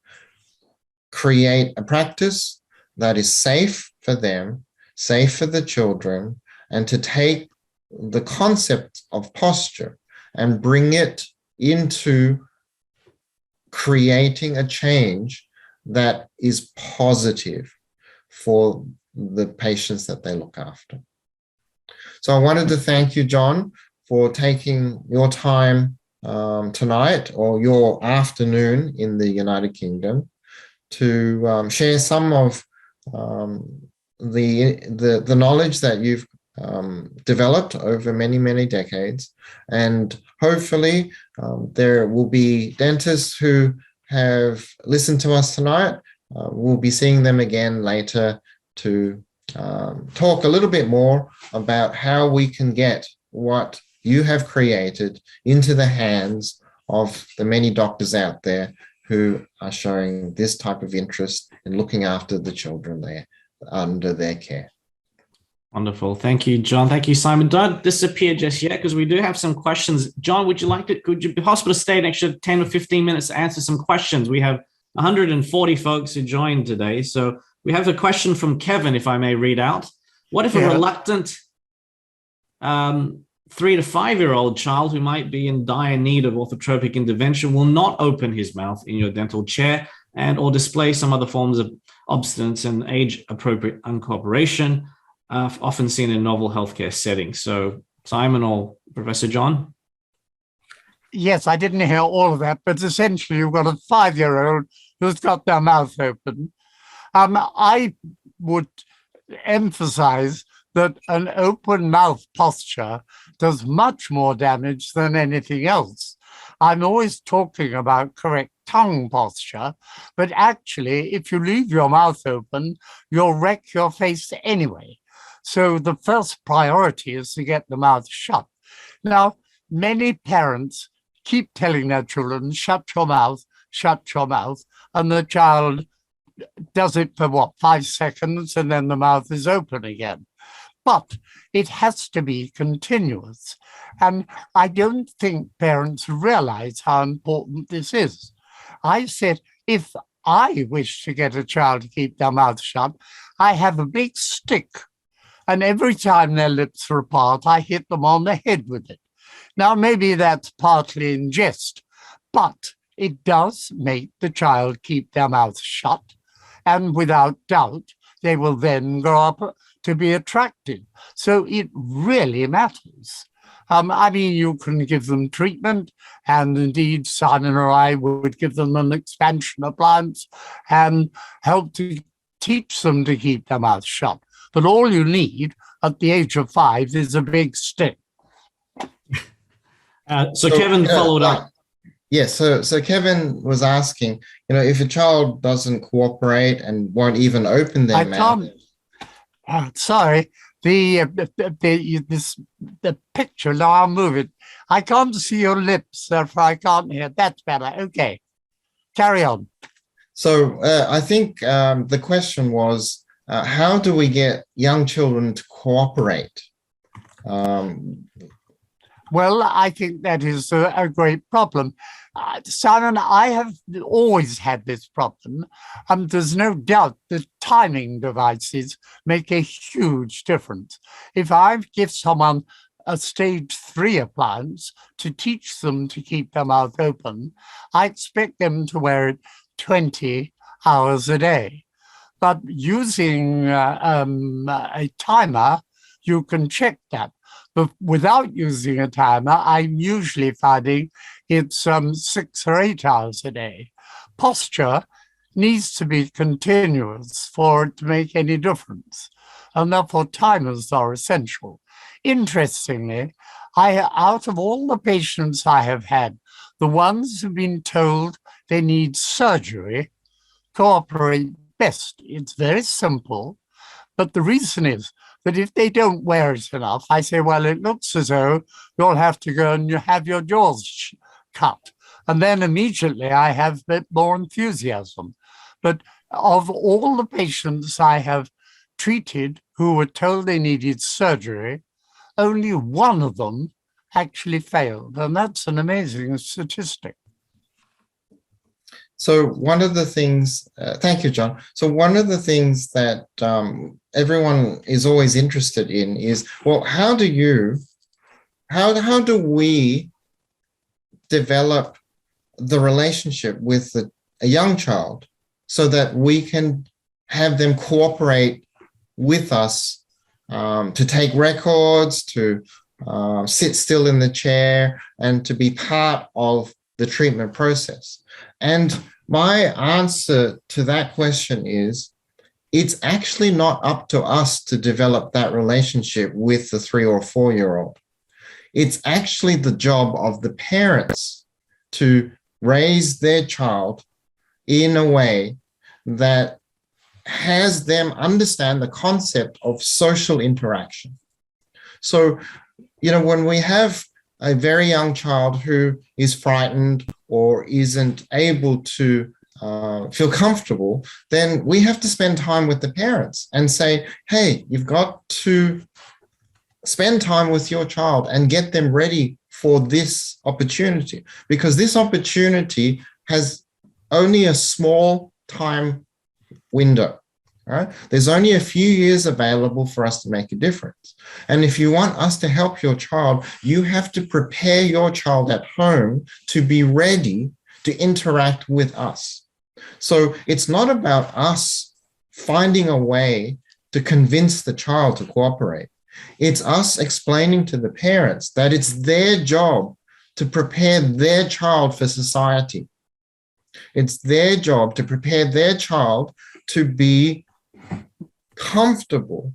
Speaker 2: create a practice that is safe for them, safe for the children, and to take the concept of posture and bring it into creating a change that is positive for the patients that they look after. So I wanted to thank you, John, for taking your time tonight or your afternoon in the United Kingdom to share some of the knowledge that you've developed over many, many decades. And hopefully there will be dentists who have listened to us tonight. We'll be seeing them again later to talk a little bit more about how we can get what you have created into the hands of the many doctors out there who are showing this type of interest in looking after the children there under their care.
Speaker 1: Wonderful. Thank you, John. Thank you, Simon. Don't disappear just yet because we do have some questions. John, could you be possible to stay an extra 10 or 15 minutes to answer some questions? We have 140 folks who joined today. So we have a question from Kevin, if I may read out. What if a reluctant 3 to 5 year old child who might be in dire need of orthotropic intervention will not open his mouth in your dental chair and or display some other forms of obstinance and age appropriate uncooperation, often seen in novel healthcare settings? So Simon or Professor John?
Speaker 3: Yes, I didn't hear all of that, but essentially you've got a 5-year-old who's got their mouth open. I would emphasize that an open mouth posture does much more damage than anything else. I'm always talking about correct tongue posture, but actually, if you leave your mouth open, you'll wreck your face anyway. So the first priority is to get the mouth shut. Now, many parents keep telling their children, shut your mouth, and the child does it for 5 seconds, and then the mouth is open again. But it has to be continuous. And I don't think parents realize how important this is. I said, if I wish to get a child to keep their mouth shut, I have a big stick, and every time their lips are apart, I hit them on the head with it. Now, maybe that's partly in jest, but it does make the child keep their mouth shut, and without doubt, they will then grow up to be attractive. So it really matters. I mean, you can give them treatment, and indeed, Simon or I would give them an expansion appliance and help to teach them to keep their mouth shut. But all you need at the age of 5 is a big stick.
Speaker 1: So Kevin followed up.
Speaker 2: Yes, so Kevin was asking, if a child doesn't cooperate and won't even open their mouth.
Speaker 3: Sorry, the picture, now I'll move it. I can't see your lips, therefore I can't hear. That's better. Okay, carry on.
Speaker 2: So I think the question was, how do we get young children to cooperate?
Speaker 3: Well, I think that is a great problem. Simon, I have always had this problem. There's no doubt that timing devices make a huge difference. If I give someone a stage 3 appliance to teach them to keep their mouth open, I expect them to wear it 20 hours a day. But using a timer, you can check that. But without using a timer, I'm usually finding it's 6 or 8 hours a day. Posture needs to be continuous for it to make any difference, and therefore timers are essential. Interestingly, out of all the patients I have had, the ones who've been told they need surgery cooperate best. It's very simple, but the reason is that if they don't wear it enough, I say, well, it looks as though you'll have to go and you have your jaws cut. And then immediately I have a bit more enthusiasm. But of all the patients I have treated who were told they needed surgery, only one of them actually failed. And that's an amazing statistic.
Speaker 2: So one of the things, thank you, John. So one of the things that everyone is always interested in is, well, how do we develop the relationship with a young child so that we can have them cooperate with us to take records, to sit still in the chair, and to be part of the treatment process? And my answer to that question is, it's actually not up to us to develop that relationship with the 3 or 4-year-old. It's actually the job of the parents to raise their child in a way that has them understand the concept of social interaction. So, when we have a very young child who is frightened or isn't able to feel comfortable, then we have to spend time with the parents and say, hey, you've got to spend time with your child and get them ready for this opportunity, because this opportunity has only a small time window. Right? There's only a few years available for us to make a difference. And if you want us to help your child, you have to prepare your child at home to be ready to interact with us. So it's not about us finding a way to convince the child to cooperate. It's us explaining to the parents that it's their job to prepare their child for society. It's their job to prepare their child to be comfortable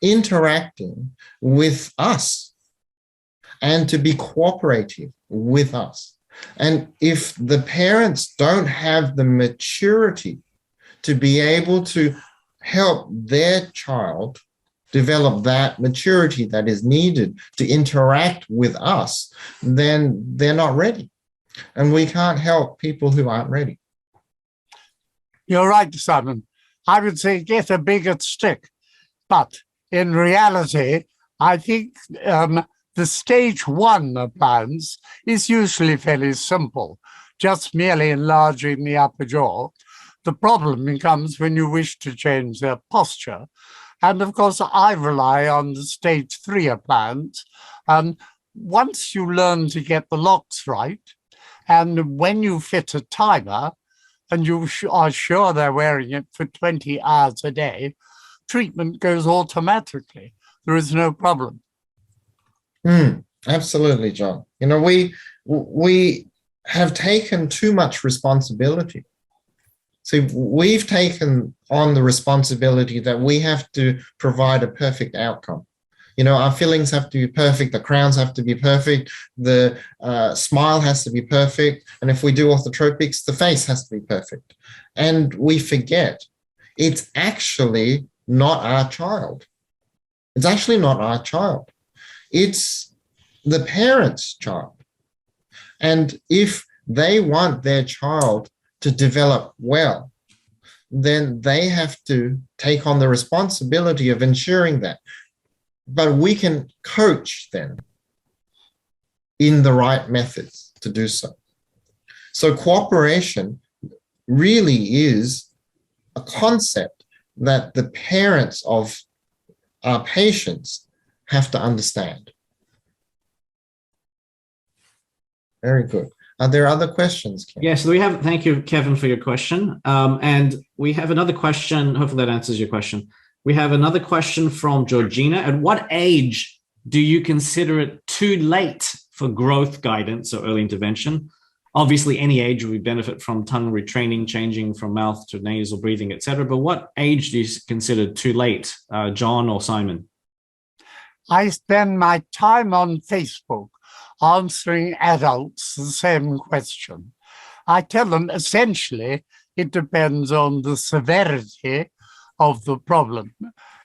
Speaker 2: interacting with us and to be cooperative with us. And if the parents don't have the maturity to be able to help their child develop that maturity that is needed to interact with us, then they're not ready. And we can't help people who aren't ready.
Speaker 3: You're right, Simon. I would say get a bigger stick. But in reality, I think the stage 1 appliance is usually fairly simple, just merely enlarging the upper jaw. The problem becomes when you wish to change their posture. And of course, I rely on the stage 3 appliance. Once you learn to get the locks right, and when you fit a timer, and you are sure they're wearing it for 20 hours a day, treatment goes automatically. There is no problem.
Speaker 2: Absolutely, John. We have taken too much responsibility. See, we've taken on the responsibility that we have to provide a perfect outcome. Our fillings have to be perfect, the crowns have to be perfect, the smile has to be perfect, and if we do orthotropics, the face has to be perfect. And we forget it's actually not our child. It's actually not our child. It's the parent's child. And if they want their child to develop well, then they have to take on the responsibility of ensuring that. But we can coach them in the right methods to do so. So cooperation really is a concept that the parents of our patients have to understand. Very good. Are there other questions, Ken?
Speaker 1: Yes, thank you, Kevin, for your question. And we have another question. Hopefully that answers your question. We have another question from Georgina. At what age do you consider it too late for growth guidance or early intervention? Obviously, any age we benefit from tongue retraining, changing from mouth to nasal breathing, etc. But what age do you consider too late, John or Simon?
Speaker 3: I spend my time on Facebook answering adults the same question. I tell them essentially it depends on the severity of the problem.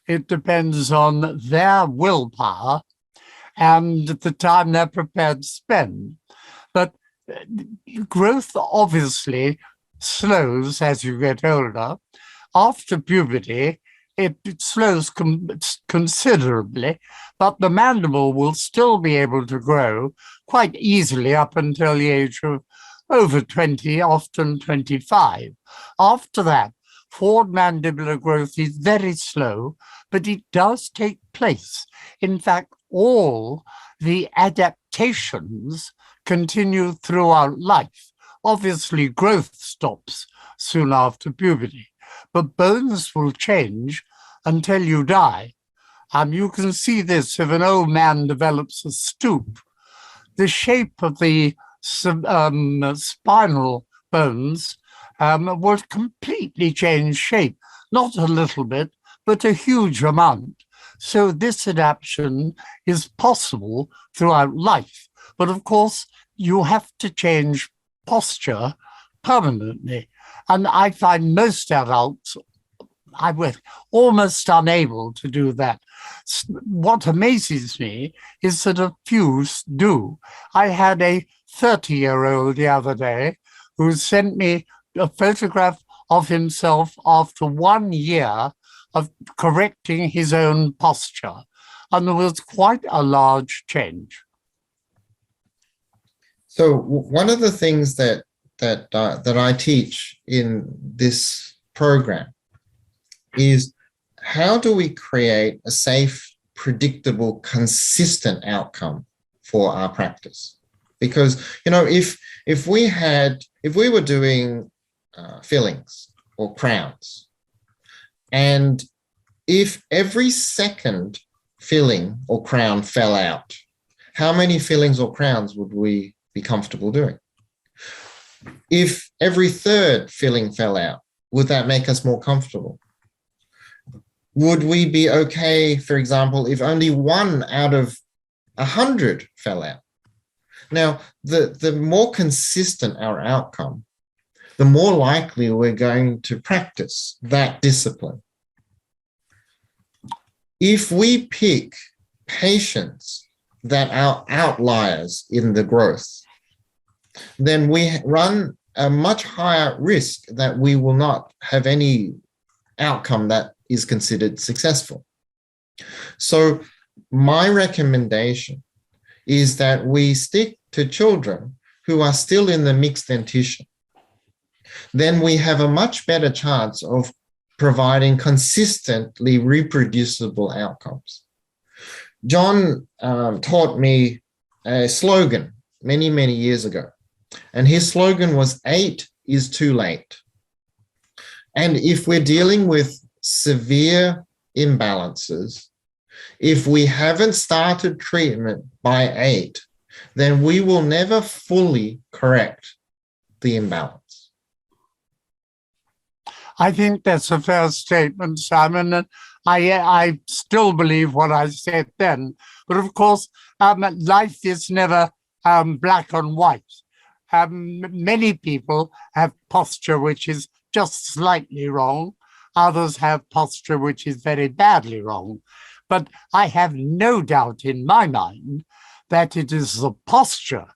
Speaker 3: It depends on their willpower and the time they're prepared to spend. But growth obviously slows as you get older. After puberty, it slows considerably, but the mandible will still be able to grow quite easily up until the age of over 20, often 25. After that, forward mandibular growth is very slow, but it does take place. In fact, all the adaptations continue throughout life. Obviously, growth stops soon after puberty, but bones will change until you die. You can see this if an old man develops a stoop. The shape of the spinal bones will completely change shape, not a little bit, but a huge amount. So this adaptation is possible throughout life. But of course, you have to change posture permanently. And I find most adults, I was almost unable to do that. What amazes me is that a few do. I had a 30-year-old the other day who sent me a photograph of himself after 1 year of correcting his own posture. And there was quite a large change.
Speaker 2: So one of the things that I teach in this program is how do we create a safe, predictable, consistent outcome for our practice? Because, you know, if we were doing fillings or crowns, and if every second filling or crown fell out, how many fillings or crowns would we be comfortable doing? If every third filling fell out, would that make us more comfortable? Would we be okay, for example, if only 1 out of 100 fell out? Now, the more consistent our outcome, the more likely we're going to practice that discipline. If we pick patients that are outliers in the growth, then we run a much higher risk that we will not have any outcome that is considered successful. So my recommendation is that we stick to children who are still in the mixed dentition. Then we have a much better chance of providing consistently reproducible outcomes. John taught me a slogan many, many years ago, and his slogan was 8 is too late. And if we're dealing with severe imbalances, if we haven't started treatment by 8, then we will never fully correct the imbalance.
Speaker 3: I think that's a fair statement, Simon, and I still believe what I said then. But of course, life is never black and white. Many people have posture which is just slightly wrong. Others have posture which is very badly wrong. But I have no doubt in my mind that it is the posture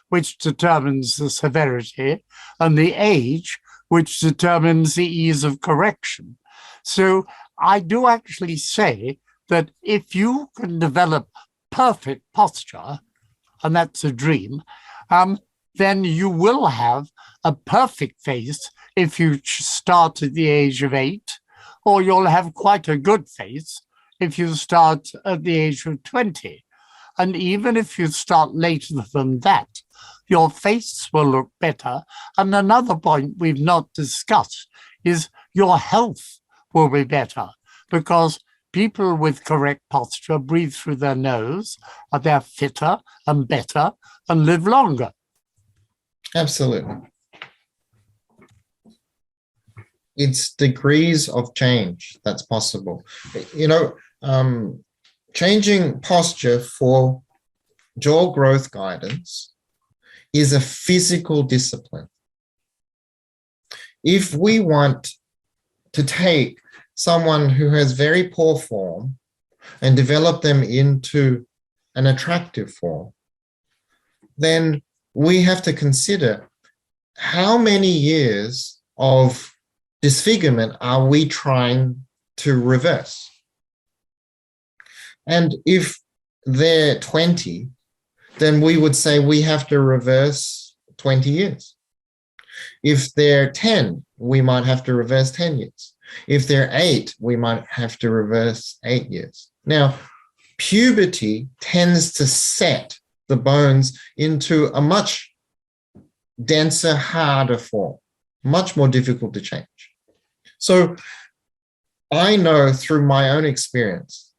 Speaker 3: which determines the severity and the age which determines the ease of correction. So I do actually say that if you can develop perfect posture, and that's a dream, then you will have a perfect face if you start at the age of 8, or you'll have quite a good face if you start at the age of 20. And even if you start later than that, your face will look better. And another point we've not discussed is your health will be better, because people with correct posture breathe through their nose, and they're fitter and better and live longer.
Speaker 2: Absolutely. It's degrees of change that's possible. Changing posture for jaw growth guidance is a physical discipline. If we want to take someone who has very poor form and develop them into an attractive form, then we have to consider how many years of disfigurement are we trying to reverse? And if they're 20, then we would say we have to reverse 20 years. If they're 10, we might have to reverse 10 years. If they're 8, we might have to reverse 8 years. Now, puberty tends to set the bones into a much denser, harder form, much more difficult to change. So I know through my own experience,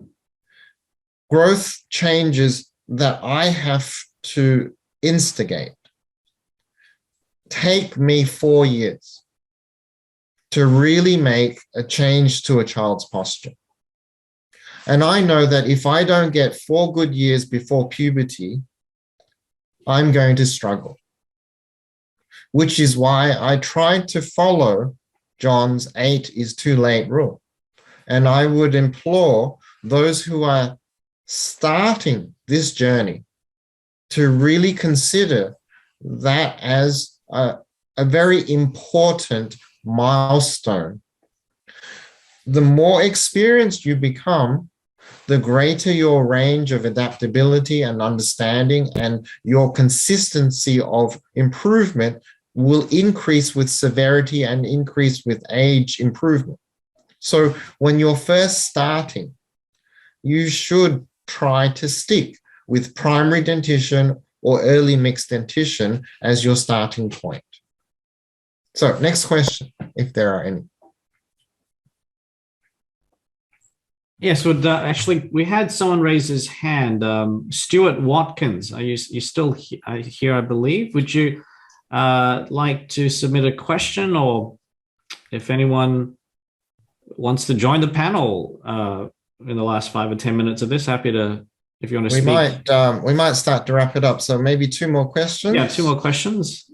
Speaker 2: growth changes that I have to instigate take me 4 years to really make a change to a child's posture. And I know that if I don't get 4 good years before puberty, I'm going to struggle, which is why I tried to follow John's 8 is too late rule. And I would implore those who are starting this journey to really consider that as a very important milestone. The more experienced you become, the greater your range of adaptability and understanding, and your consistency of improvement will increase with severity and increase with age improvement. So when you're first starting, you should try to stick with primary dentition or early mixed dentition as your starting point. So next question, if there are any.
Speaker 1: Yes, actually, we had someone raise his hand. Stuart Watkins, are you still here, I believe? Would you like to submit a question, or if anyone wants to join the panel in the last 5 or 10 minutes of this, happy to, if you want to speak.
Speaker 2: We might start to wrap it up. So maybe 2 more questions.
Speaker 1: Yeah, 2 more questions.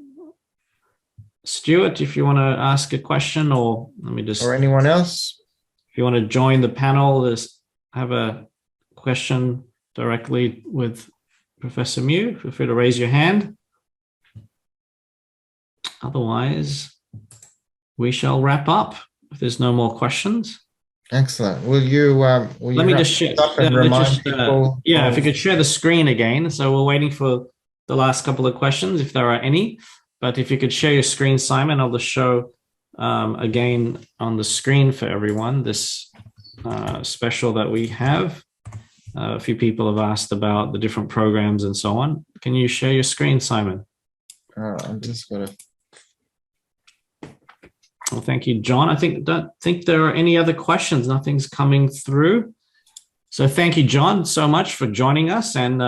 Speaker 1: Stuart, if you want to ask a question, or let me just.
Speaker 2: Or anyone else?
Speaker 1: If you want to join the panel, just have a question directly with Professor Mew, feel free to raise your hand. Otherwise, we shall wrap up if there's no more questions.
Speaker 2: Excellent. Will you
Speaker 1: let me just share
Speaker 2: up and remind people?
Speaker 1: Yeah, if you could share the screen again. So we're waiting for the last couple of questions, if there are any. But if you could share your screen, Simon, I'll just show again on the screen for everyone this special that we have. A few people have asked about the different programs and so on. Can you share your screen, Simon?
Speaker 2: I'm just going to.
Speaker 1: Well, thank you, John. I don't think there are any other questions. Nothing's coming through. So thank you, John, so much for joining us, and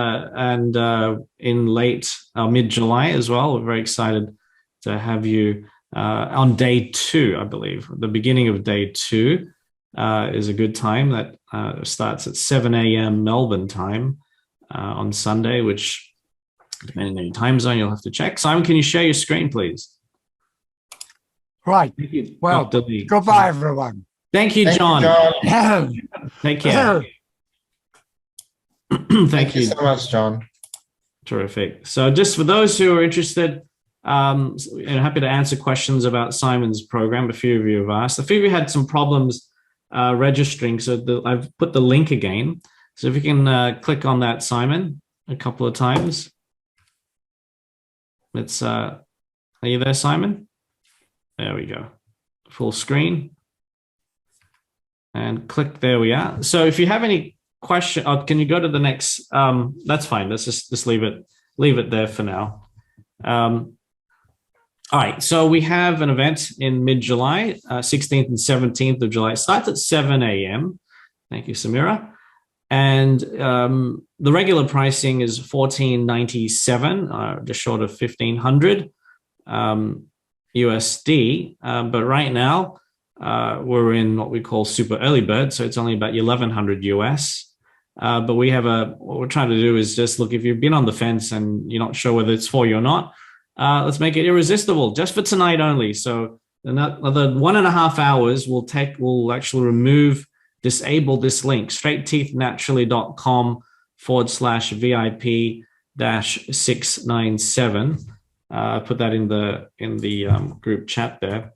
Speaker 1: in late mid-July as well. We're very excited to have you on day 2, I believe. The beginning of day 2 is a good time that starts at 7 a.m. Melbourne time on Sunday, which, depending on your time zone, you'll have to check. Simon, can you share your screen, please?
Speaker 3: Right.
Speaker 1: Thank you.
Speaker 3: Well, goodbye, everyone.
Speaker 1: Thank you, John.
Speaker 2: John.
Speaker 1: Take care.
Speaker 2: Thank you so much, John.
Speaker 1: Terrific. So just for those who are interested, happy to answer questions about Simon's program. A few of you have asked. A few of you had some problems registering, so I've put the link again. So if you can click on that, Simon, a couple of times. Let's. Are you there, Simon? There we go. Full screen. And click. There we are. So if you have any question, can you go to the next? That's fine. Let's just leave it there for now. All right, so we have an event in mid-July, 16th and 17th of July. It starts at 7 a.m. Thank you, Samira. And the regular pricing is $14.97, just short of $1,500 USD. But right now, we're in what we call super early bird, so it's only about 1,100 US. But we have what we're trying to do is just look, if you've been on the fence and you're not sure whether it's for you or not, let's make it irresistible just for tonight only. So another 1.5 hours we'll actually disable this link, straightteethnaturally.com/VIP-697. Put that in the group chat there.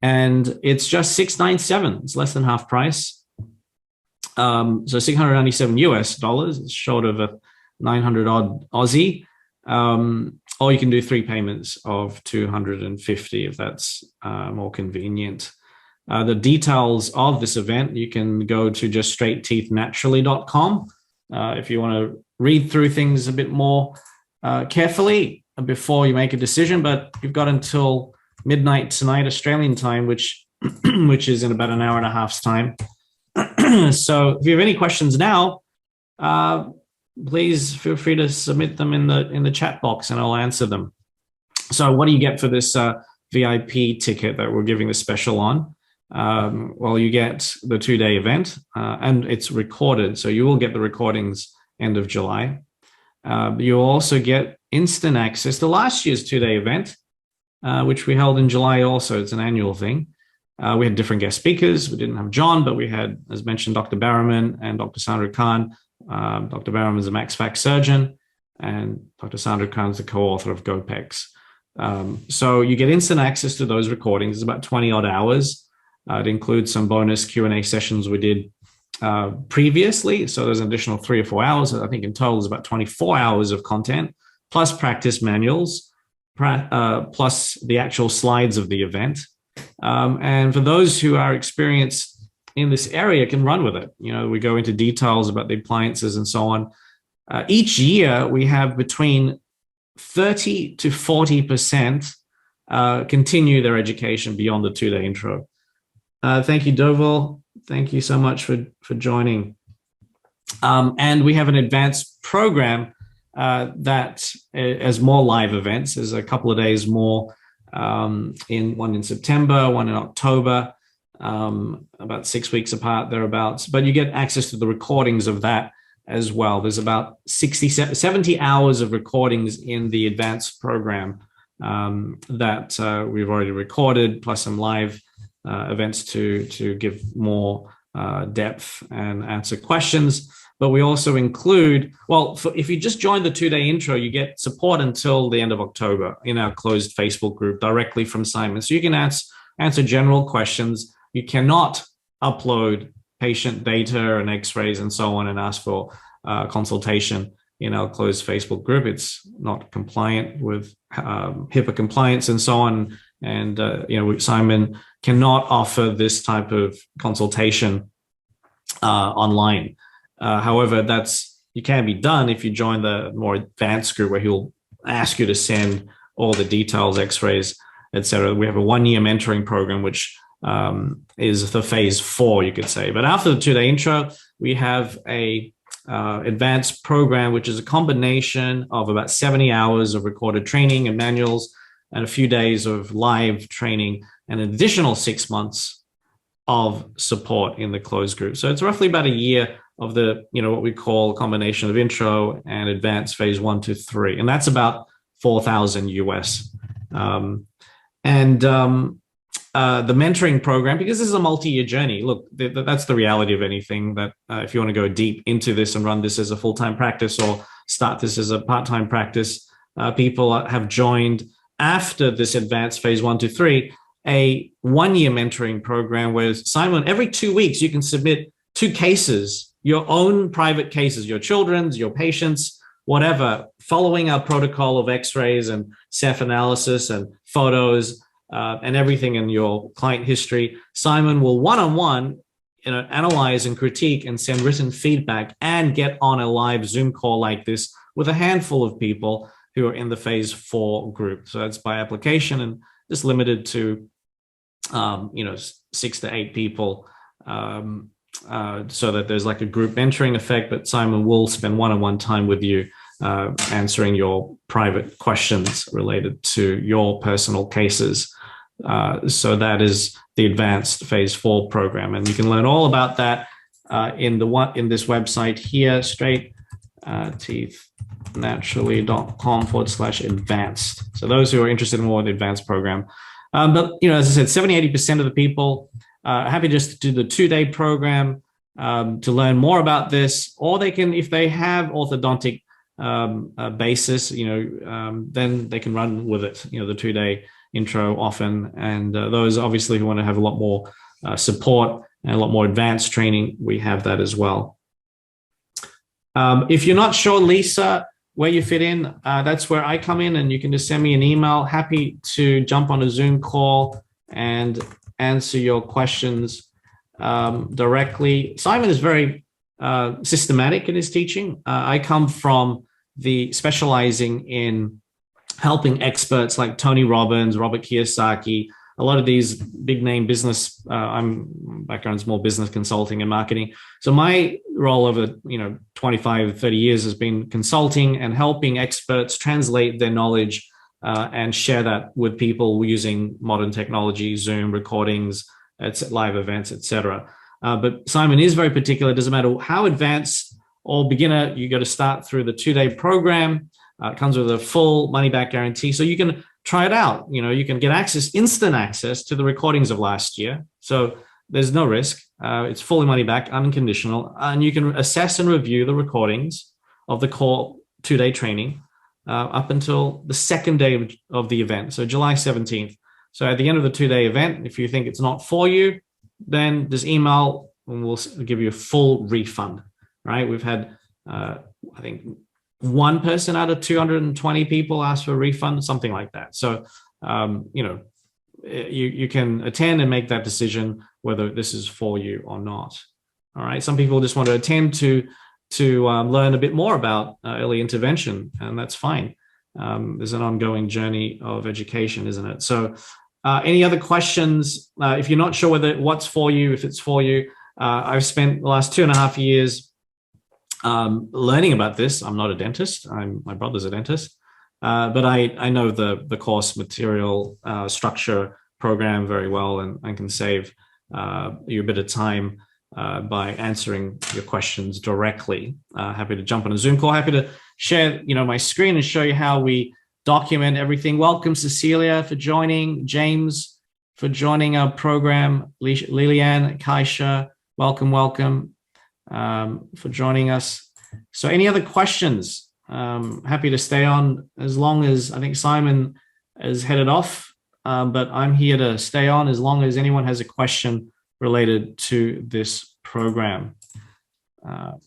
Speaker 1: And it's just $697. It's less than half price. So $697 US dollars. It's short of a 900 odd Aussie. Or you can do 3 payments of 250 if that's more convenient. The details of this event, you can go to just straightteethnaturally.com if you want to read through things a bit more carefully before you make a decision. But you've got until midnight tonight, Australian time, which is in about an hour and a half's time. So if you have any questions now, please feel free to submit them in the chat box and I'll answer them. So what do you get for this VIP ticket that we're giving the special on? Well, you get the 2-day event and it's recorded. So you will get the recordings end of July. You'll also get instant access to last year's 2-day event, which we held in July also. It's an annual thing. We had different guest speakers. We didn't have John, but we had, as mentioned, Dr. Barraman and Dr. Sandra Khan. Dr. Barraman is a MaxFac surgeon, and Dr. Sandra Khan is the co-author of GoPEX. So you get instant access to those recordings. It's about 20 odd hours. It includes some bonus Q&A sessions we did previously. So there's an additional 3 or 4 hours. I think in total is about 24 hours of content, plus practice manuals, plus the actual slides of the event. And for those who are experienced in this area, can run with it. You know, we go into details about the appliances and so on. Each year, we have between 30 to 40% continue their education beyond the 2-day intro. Thank you, Doval. Thank you so much for joining. And we have an advanced program that has more live events. There's a couple of days more, one in September, one in October, about 6 weeks apart, thereabouts. But you get access to the recordings of that as well. There's about 70 hours of recordings in the advanced program that we've already recorded, plus some live events to give more depth and answer questions. But we also include, if you just join the 2-day intro, you get support until the end of October in our closed Facebook group directly from Simon. So you can answer general questions. You cannot upload patient data and x-rays and so on and ask for consultation in our closed Facebook group. It's not compliant with HIPAA compliance and so on. And, Simon cannot offer this type of consultation online. However, it can be done if you join the more advanced group where he'll ask you to send all the details, x-rays, etc. We have a 1-year mentoring program, which is the phase 4, you could say. But after the 2-day intro, we have a advanced program, which is a combination of about 70 hours of recorded training and manuals and a few days of live training and an additional 6 months of support in the closed group. So it's roughly about a year of the, what we call a combination of intro and advanced phase 1 to 3. And that's about 4,000 US. The mentoring program, because this is a multi-year journey, look, that's the reality of anything, that if you want to go deep into this and run this as a full-time practice or start this as a part-time practice, people have joined after this advanced phase 1 to 3, a 1-year mentoring program where Simon, every 2 weeks, you can submit 2 cases, your own private cases, your children's, your patients, whatever, following our protocol of x-rays and Ceph analysis and photos, and everything in your client history. Simon will one-on-one analyze and critique and send written feedback and get on a live Zoom call like this with a handful of people who are in the phase 4 group. So that's by application and just limited to 6 to 8 people, so that there's like a group mentoring effect. But Simon will spend one-on-one time with you, answering your private questions related to your personal cases. So that is the advanced phase 4 program, and you can learn all about that in this website here, straightteethnaturally.com/advanced. So those who are interested in more of the advanced program. But as I said, 70-80% of the people are happy just to do the 2-day program to learn more about this, or they can, if they have orthodontic basis, then they can run with it. The 2-day intro often, and those obviously who want to have a lot more support and a lot more advanced training, we have that as well. If you're not sure, Lisa, where you fit in, that's where I come in, and you can just send me an email. Happy to jump on a Zoom call and answer your questions directly. Simon is very systematic in his teaching. I come from the specializing in helping experts like Tony Robbins, Robert Kiyosaki, a lot of these big name business, background is more business consulting and marketing. So my role over 25, 30 years has been consulting and helping experts translate their knowledge and share that with people using modern technology, Zoom recordings, live events, etc. But Simon is very particular. It doesn't matter how advanced or beginner, you got to start through the 2-day program. It comes with a full money-back guarantee, so you can try it out. You can get instant access to the recordings of last year. So there's no risk. It's fully money back, unconditional, and you can assess and review the recordings of the core 2-day training up until the 2nd day of the event, so July 17th. So at the end of the 2-day event, if you think it's not for you, then just email and we'll give you a full refund. Right? We've had, I think, one person out of 220 people ask for a refund, something like that. So, you can attend and make that decision whether this is for you or not. All right. Some people just want to attend to learn a bit more about early intervention, and that's fine. There's an ongoing journey of education, isn't it? So, any other questions? If you're not sure what's for you, if it's for you, I've spent the last 2.5 years learning about this. I'm not a dentist. My brother's a dentist, but I know the course material structure program very well, and I can save you a bit of time by answering your questions directly. Happy to jump on a Zoom call. Happy to share my screen and show you how we document everything. Welcome, Cecilia, for joining. James, for joining our program. Liliane, Kaisha, welcome. For joining us. So any other questions? Happy to stay on as long as, I think Simon is headed off, but I'm here to stay on as long as anyone has a question related to this program. All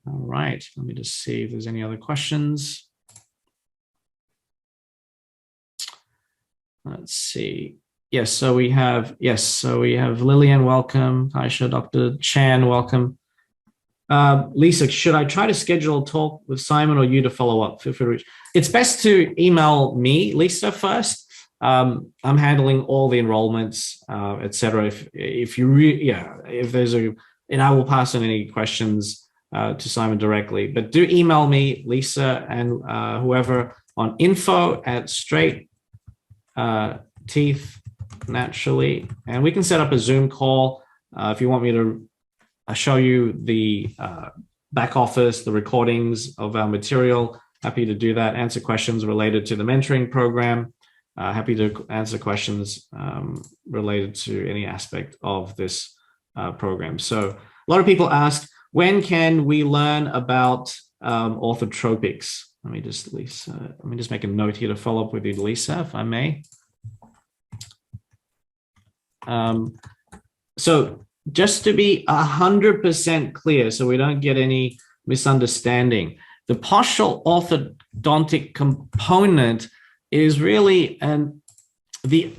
Speaker 1: right, let me just see if there's any other questions. Let's see. Yes, so we have Lillian, welcome. Aisha, Dr. Chan, welcome. Lisa, should I try to schedule a talk with Simon or you to follow up? Feel free to reach. It's best to email me, Lisa, first. I'm handling all the enrollments, etc. If there's and I will pass on any questions to Simon directly. But do email me, Lisa, and whoever on info@straightteethnaturally, and we can set up a Zoom call if you want me to show you the back office, the recordings of our material. Happy to do that. Answer questions related to the mentoring program. Happy to answer questions related to any aspect of this program. So a lot of people ask, when can we learn about orthotropics? Let me just make a note here to follow up with you, Lisa, if I may. So just to be 100% clear, so we don't get any misunderstanding, the postural orthodontic component is really the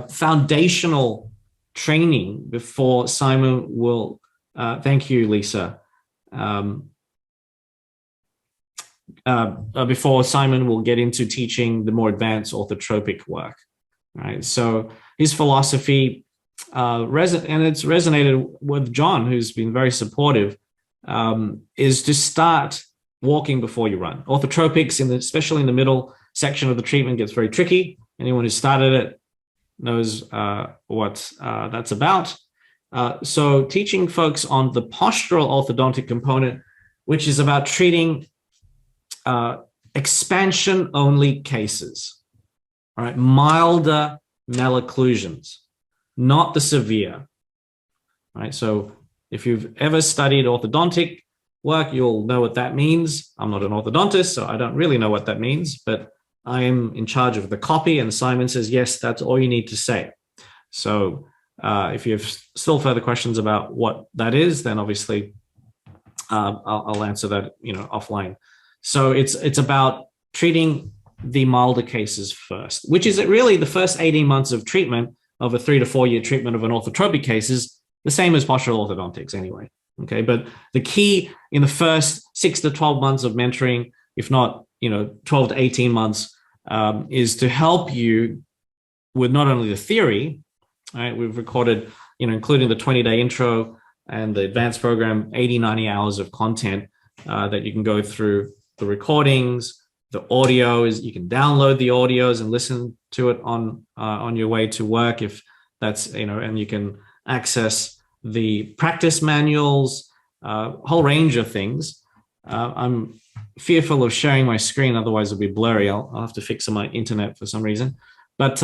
Speaker 1: foundational training before Simon will. Thank you, Lisa. before Simon will get into teaching the more advanced orthotropic work. Right. So his philosophy, and it's resonated with John, who's been very supportive, is to start walking before you run. Orthotropics, especially in the middle section of the treatment, gets very tricky. Anyone who started it knows what that's about. So teaching folks on the postural orthodontic component, which is about treating expansion-only cases, all right, milder malocclusions, not the severe, right? So if you've ever studied orthodontic work, you'll know what that means. I'm not an orthodontist, so I don't really know what that means, but I am in charge of the copy, and Simon says, yes, that's all you need to say. So if you have still further questions about what that is, then obviously I'll answer that, offline. So it's about treating the milder cases first, which is really the first 18 months of treatment of a 3 to 4 year treatment of an orthotropic case is the same as postural orthodontics anyway. Okay, but the key in the first 6 to 12 months of mentoring, if not 12 to 18 months, is to help you with not only the theory. Right, we've recorded, including the 20-day intro and the advanced program, 80, 90 hours of content that you can go through the recordings, the audios. You can download the audios and listen to it on your way to work, if that's, and you can access the practice manuals, a whole range of things. I'm fearful of sharing my screen, otherwise it'll be blurry. I'll have to fix my internet for some reason. But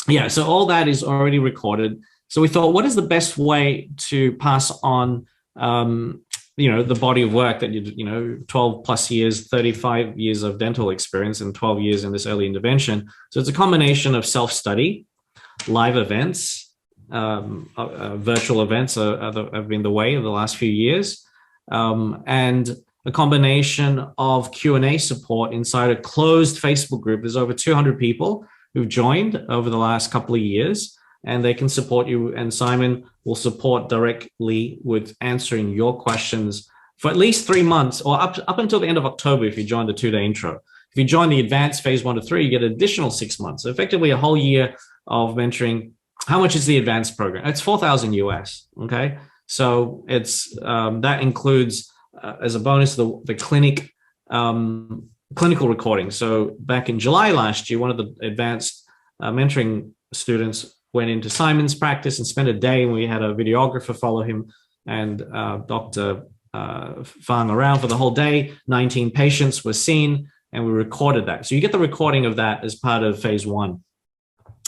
Speaker 1: yeah, so all that is already recorded. So we thought, what is the best way to pass on, the body of work that 12 plus years, 35 years of dental experience and 12 years in this early intervention. So it's a combination of self-study, live events, virtual events have been the way of the last few years, and a combination of Q&A support inside a closed Facebook group. There's over 200 people who've joined over the last couple of years, and they can support you. And Simon will support directly with answering your questions for at least 3 months, or up until the end of October if you join the 2-day intro. If you join the advanced phase 1 to 3, you get an additional 6 months. So effectively a whole year of mentoring. How much is the advanced program? It's $4,000 US. Okay, so it's that includes as a bonus the clinic. Clinical recording. So back in July last year, one of the advanced mentoring students went into Simon's practice and spent a day, and we had a videographer follow him and Dr. Fang around for the whole day. 19 patients were seen, and we recorded that. So you get the recording of that as part of phase 1.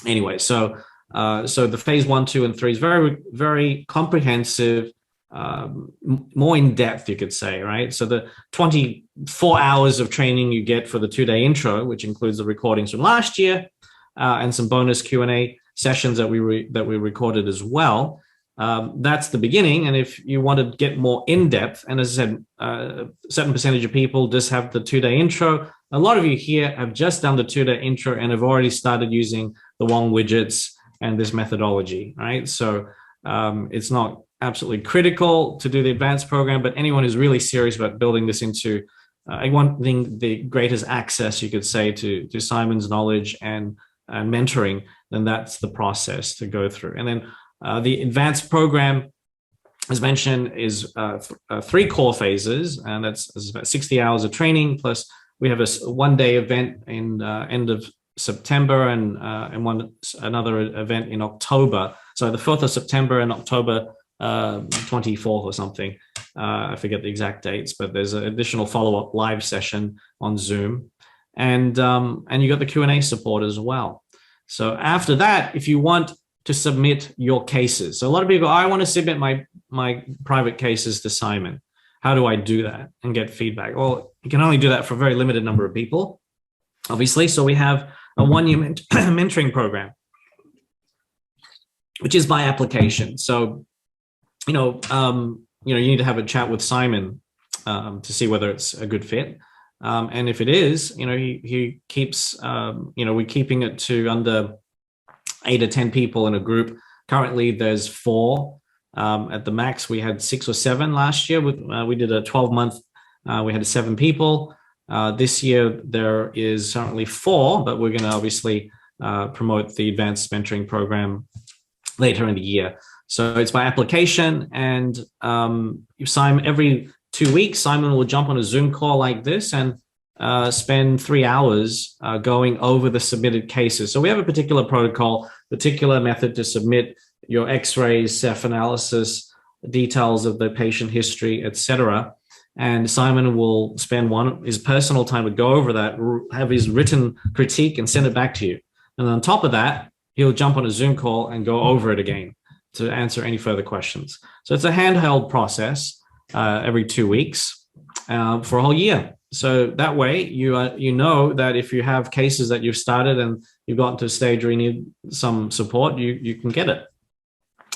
Speaker 1: Anyway, so the phase 1, 2, and 3 is very, very comprehensive, more in depth, you could say, right? So the 24 hours of training you get for the 2-day intro, which includes the recordings from last year and some bonus Q&A sessions that we recorded as well. That's the beginning. And if you want to get more in depth, and as I said, a certain percentage of people just have the 2-day intro. A lot of you here have just done the 2-day intro and have already started using the Wong widgets and this methodology, right? So it's not absolutely critical to do the advanced program, but anyone who's really serious about building this into wanting the greatest access, you could say, to Simon's knowledge and mentoring, then that's the process to go through. And then the advanced program, as mentioned, is 3 core phases, and that's about 60 hours of training, plus we have a 1-day event in end of September and another event in October. So the 4th of September and October 24th or something. I forget the exact dates, but there's an additional follow-up live session on Zoom, and you got the Q&A support as well. So after that, if you want to submit your cases, so a lot of people, I want to submit my private cases to Simon. How do I do that and get feedback? Well, you can only do that for a very limited number of people, obviously. So we have a 1-year mentoring program, which is by application. So you need to have a chat with Simon to see whether it's a good fit. And if it is, he keeps, we're keeping it to under 8 or 10 people in a group. Currently, there's 4. At the max, we had 6 or 7 last year. We did a 12-month. We had 7 people. This year, there is currently 4, but we're going to obviously promote the advanced mentoring program later in the year. So it's by application, and Simon, every 2 weeks, Simon will jump on a Zoom call like this and spend 3 hours going over the submitted cases. So we have a particular protocol, particular method to submit your x-rays, ceph analysis, details of the patient history, etc. And Simon will spend his personal time to go over that, have his written critique and send it back to you. And on top of that, he'll jump on a Zoom call and go over it again to answer any further questions. So it's a handheld process every 2 weeks for a whole year. So that way you know that if you have cases that you've started and you've gotten to a stage where you need some support, you can get it.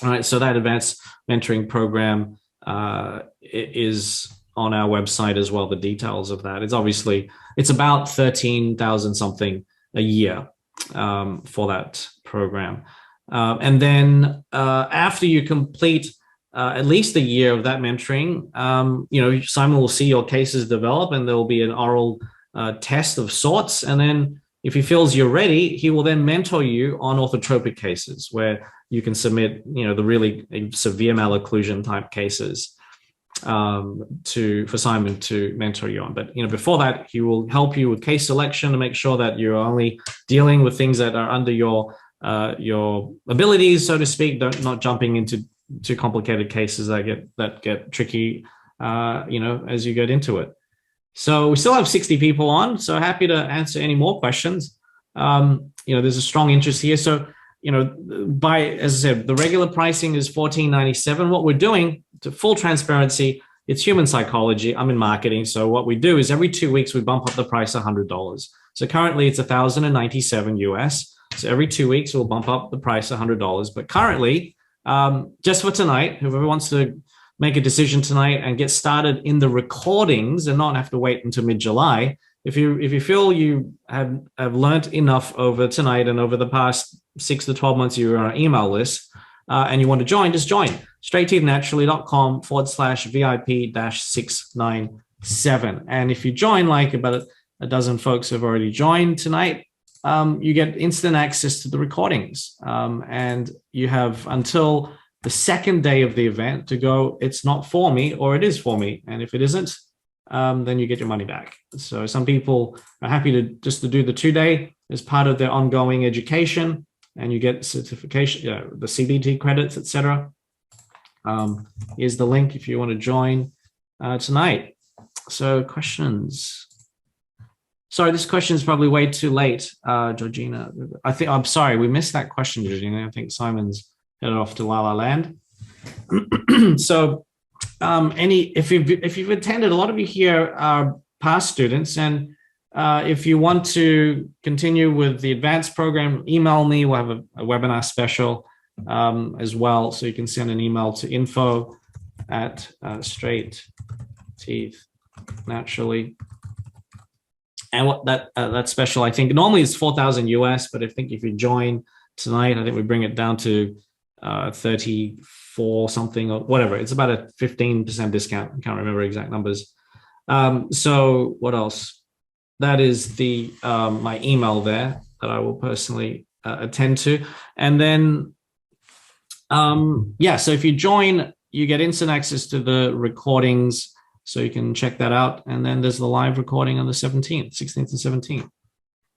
Speaker 1: All right, so that advanced mentoring program is on our website as well, the details of that. It's about 13,000 something a year for that program. And then after you complete at least a year of that mentoring, Simon will see your cases develop, and there will be an oral test of sorts. And then if he feels you're ready, he will then mentor you on orthotropic cases where you can submit, the really severe malocclusion type cases for Simon to mentor you on. But before that, he will help you with case selection to make sure that you're only dealing with things that are under your abilities, so to speak, not jumping into too complicated cases that get tricky, as you get into it. So we still have 60 people on, so happy to answer any more questions. There's a strong interest here. So, as I said, the regular pricing is $14.97. What we're doing, to full transparency, it's human psychology. I'm in marketing. So what we do is every 2 weeks, we bump up the price $100. So currently it's $1,097 US. So every 2 weeks, we'll bump up the price $100. But currently, just for tonight, whoever wants to make a decision tonight and get started in the recordings and not have to wait until mid-July, if you feel you have learned enough over tonight and over the past 6 to 12 months you were on our email list, and you want to join, just join straightteethnaturally.com/VIP-697. And if you join, like about a dozen folks have already joined tonight, you get instant access to the recordings. And you have until the second day of the event to go, it's not for me, or it is for me. And if it isn't, then you get your money back. So some people are happy to do the 2-day as part of their ongoing education, and you get certification, the CBT credits, etc. Here's the link if you want to join tonight. So questions. Sorry, this question is probably way too late, Georgina. I'm sorry, we missed that question, Georgina. I think Simon's headed off to La La Land. So if you've attended, a lot of you here are past students, and if you want to continue with the advanced program, email me. We'll have a webinar special as well, so you can send an email to info@straightteethnaturally. And what that special, I think normally it's 4,000 US, but I think if you join tonight, I think we bring it down to 34 something or whatever. It's about a 15% discount. I can't remember exact numbers. So what else? That is my email there that I will personally attend to. And then, so if you join, you get instant access to the recordings, so you can check that out. And then there's the live recording on the 16th and 17th.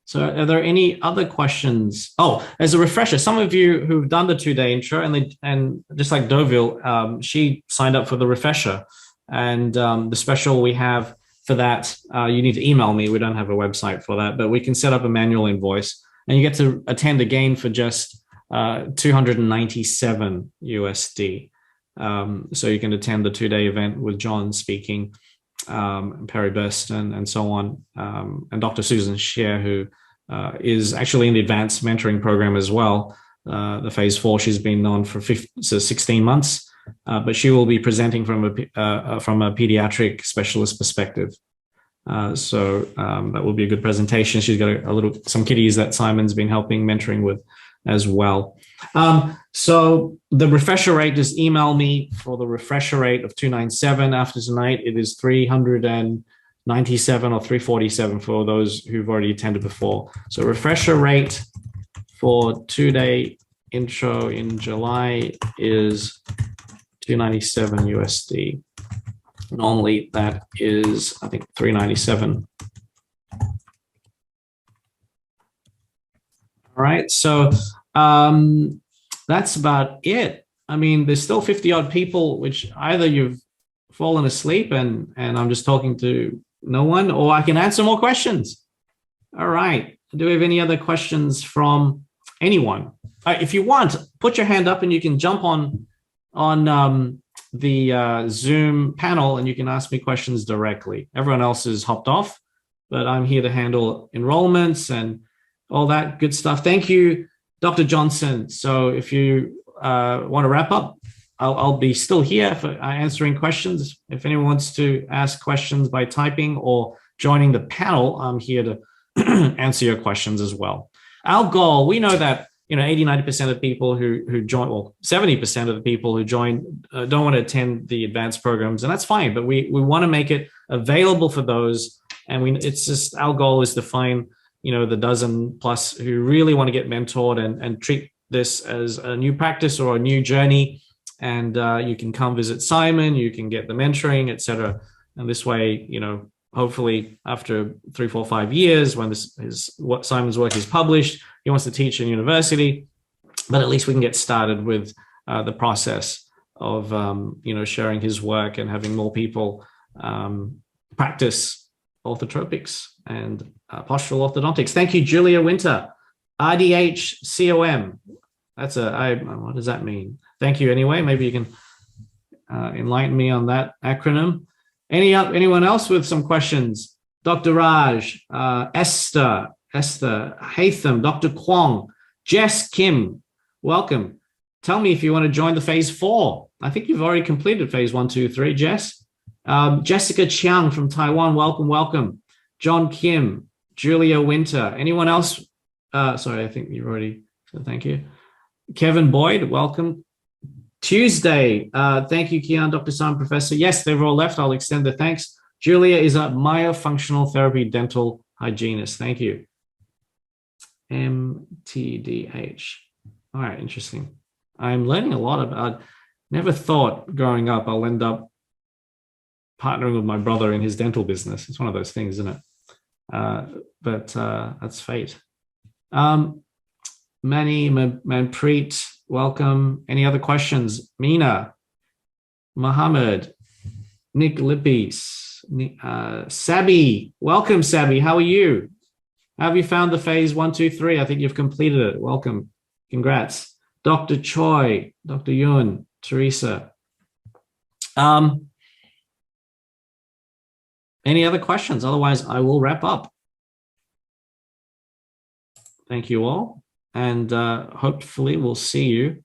Speaker 1: So are there any other questions? Oh, as a refresher, some of you who've done the 2-day intro and just like Deauville, she signed up for the refresher, and the special we have for that, you need to email me. We don't have a website for that, but we can set up a manual invoice, and you get to attend again for just 297 USD. So you can attend the 2-day event with John speaking, Perry Best and so on, and Dr. Susan Scher, who is actually in the advanced mentoring program as well. The phase 4, she's been on for 16 months, but she will be presenting from a pediatric specialist perspective. So that will be a good presentation. She's got some kiddies that Simon's been helping mentoring with as well. So the refresher rate, just email me for the refresher rate of 297 after tonight. It is $302 97 or 347 for those who've already attended before. So refresher rate for 2-day intro in July is 297 USD. Normally that is, I think, 397. All right, so that's about it. I mean, there's still 50 odd people, which either you've fallen asleep and I'm just talking to no one, or I can answer more questions. All right, do we have any other questions from anyone? If you want, put your hand up and you can jump on the Zoom panel and you can ask me questions directly. Everyone else is hopped off, but I'm here to handle enrollments and all that good stuff. Thank you, Dr. Johnson. So if you want to wrap up, I'll be still here for answering questions. If anyone wants to ask questions by typing or joining the panel, I'm here to answer your questions as well. Our goal, we know that 80-90% of people who join, well, 70% of the people who join don't want to attend the advanced programs, and that's fine. But we want to make it available for those, and it's just our goal is to find the dozen plus who really want to get mentored and treat this as a new practice or a new journey. And you can come visit Simon, you can get the mentoring, etc. And this way, hopefully after 3, 4, 5 years, when what Simon's work is published, he wants to teach in university, but at least we can get started with the process of sharing his work and having more people practice orthotropics and postural orthodontics. Thank you, Julia Winter. RDHCOM. That's what does that mean? Thank you anyway. Maybe you can enlighten me on that acronym. Anyone else with some questions? Dr. Raj, Esther Hatham, Dr. Kwong, Jess Kim, welcome. Tell me if you want to join the phase 4. I think you've already completed phase 1, 2, 3, Jess. Jessica Chiang from Taiwan, welcome. John Kim, Julia Winter. Anyone else? Sorry, I think you've already said thank you. Kevin Boyd, welcome. Tuesday, thank you, Kian, Dr. Simon, Professor. Yes, they've all left. I'll extend the thanks. Julia is a myofunctional therapy dental hygienist. Thank you. MTDH. All right, interesting. I'm learning a lot about, never thought growing up I'll end up partnering with my brother in his dental business. It's one of those things, isn't it? But that's fate. Mani Manpreet, welcome. Any other questions? Mina, Mohammed, Nick Lippis, Sabi, welcome, Sabi. How are you? How have you found the phase 1, 2, 3? I think you've completed it. Welcome. Congrats. Dr. Choi, Dr. Yun, Teresa. Any other questions? Otherwise, I will wrap up. Thank you all. And hopefully we'll see you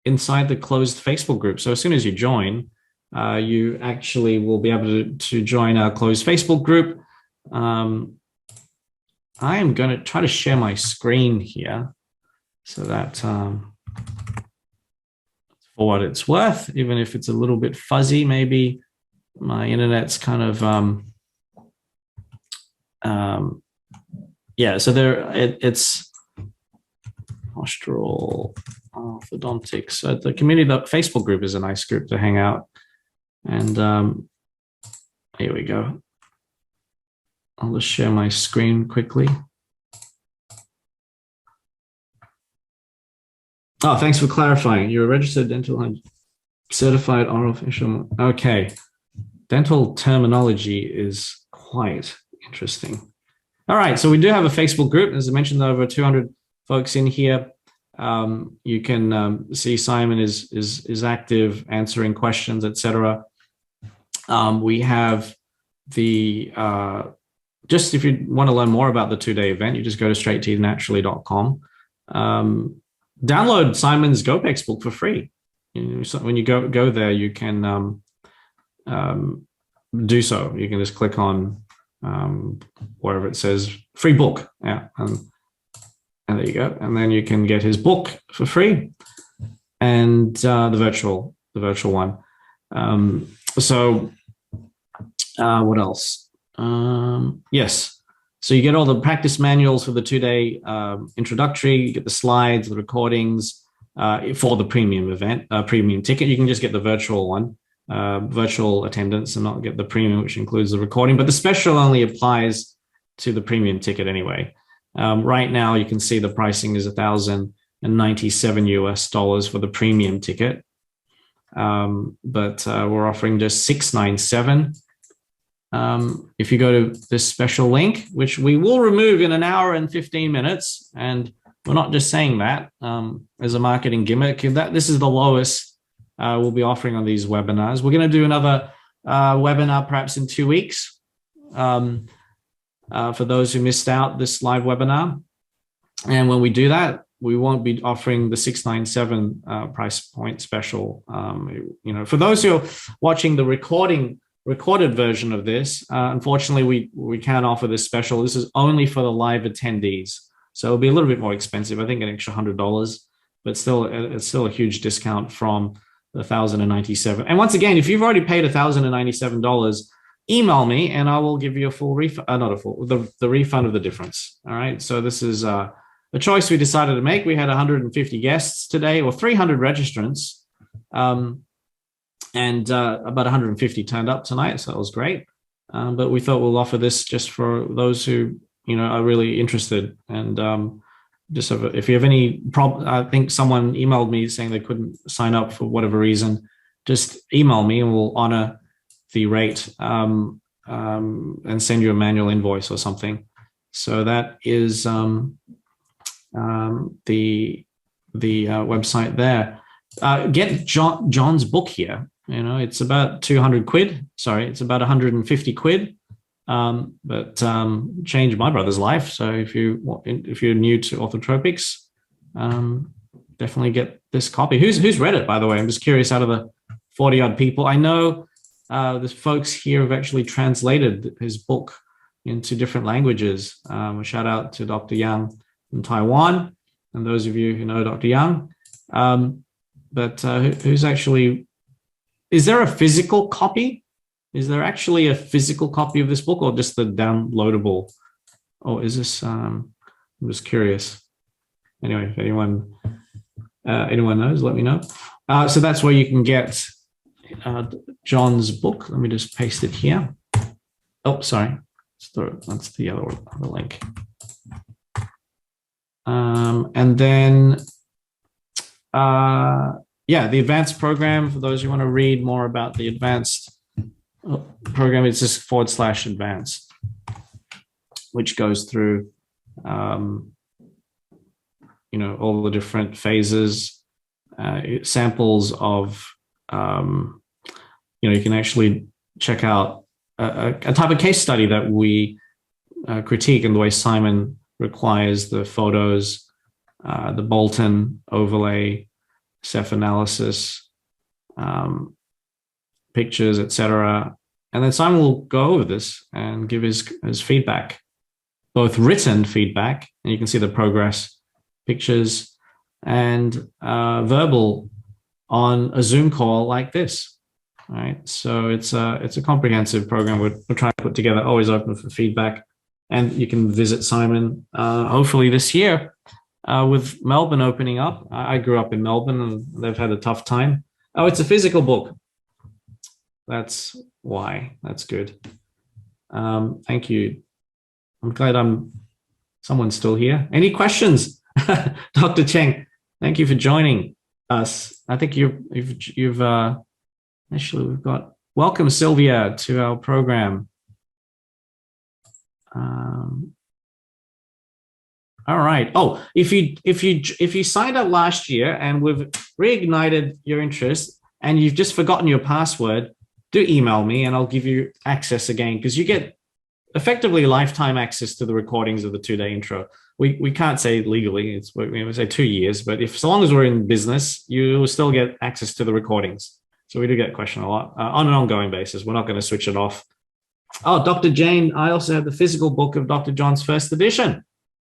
Speaker 1: inside the closed Facebook group. So as soon as you join, you actually will be able to join our closed Facebook group. I am going to try to share my screen here so that for what it's worth, even if it's a little bit fuzzy, maybe my internet's kind of yeah, so it's postural orthodontics. So the community, the Facebook group is a nice group to hang out. And here we go. I'll just share my screen quickly. Oh, thanks for clarifying. You're a registered dental certified oral facial. Okay. Dental terminology is quite interesting. All right, so we do have a Facebook group. As I mentioned, over 200 folks in here. You can see Simon is active, answering questions, etc. We have the, just if you want to learn more about the 2-day event, you just go to straightteethnaturally.com. Download Simon's GoPex book for free. So when you go there, you can do so. You can just click on wherever it says free book. Yeah. And there you go. And then you can get his book for free and the virtual one. So What else? Yes. So you get all the practice manuals for the 2-day introductory, you get the slides, the recordings for the premium event, premium ticket. You can just get the virtual one, virtual attendance, and not get the premium, which includes the recording. But the special only applies to the premium ticket anyway. Right now, you can see the pricing is $1,097 for the premium ticket. But we're offering just $697. If you go to this special link, which we will remove in an hour and 15 minutes, and we're not just saying that as a marketing gimmick, this is the lowest we'll be offering on these webinars. We're going to do another webinar perhaps in 2 weeks for those who missed out this live webinar. And when we do that, we won't be offering the $697 price point special. For those who are watching the recorded version of this, unfortunately, we can't offer this special. This is only for the live attendees. So it'll be a little bit more expensive. I think an extra $100, but still, it's still a huge discount from the $1,097. And once again, if you've already paid $1,097, email me and I will give you a full refund, the refund of the difference. All right. So this is a choice we decided to make. We had 150 guests today, or 300 registrants, and about 150 turned up tonight. So that was great. But we thought we'll offer this just for those who, are really interested. And if you have any problem, I think someone emailed me saying they couldn't sign up for whatever reason, just email me and we'll honor the rate and send you a manual invoice or something. So that is the website there. Get John's book here. It's about 200 quid. Sorry, it's about 150 quid. But changed my brother's life. So if you're new to orthotropics, definitely get this copy. Who's read it, by the way? I'm just curious. Out of the 40 odd people, I know the folks here have actually translated his book into different languages. A shout out to Dr. Yang from Taiwan, and those of you who know Dr. Yang. But who's actually? Is there a physical copy? Is there actually a physical copy of this book, or just the downloadable? Oh, is this? I'm just curious. Anyway, if anyone knows, let me know. So that's where you can get John's book. Let me just paste it here. Oh, sorry. That's the other link. And then, the advanced program, for those who want to read more about the advanced program, it's just /advanced, which goes through, all the different phases, samples of, you can actually check out a type of case study that we critique in the way Simon requires the photos, the Bolton overlay, Ceph analysis, pictures, etc. And then Simon will go over this and give his feedback, both written feedback, and you can see the progress, pictures, and verbal on a Zoom call like this. All right, so it's a comprehensive program we're trying to put together, always open for feedback. And you can visit Simon hopefully this year with Melbourne opening up. I grew up in Melbourne and they've had a tough time. Oh, it's a physical book. That's why. That's good. Thank you. I'm glad someone's still here. Any questions? Dr. Cheng, thank you for joining us. I think you've actually, we've got, welcome Sylvia to our program. All right. Oh, if you signed up last year and we've reignited your interest and you've just forgotten your password, do email me and I'll give you access again, because you get effectively lifetime access to the recordings of the 2-day intro. We can't say legally, we say 2 years, but so long as we're in business, you will still get access to the recordings. So we do get questioned a lot on an ongoing basis. We're not going to switch it off. Oh, Dr. Jane, I also have the physical book of Dr. John's first edition.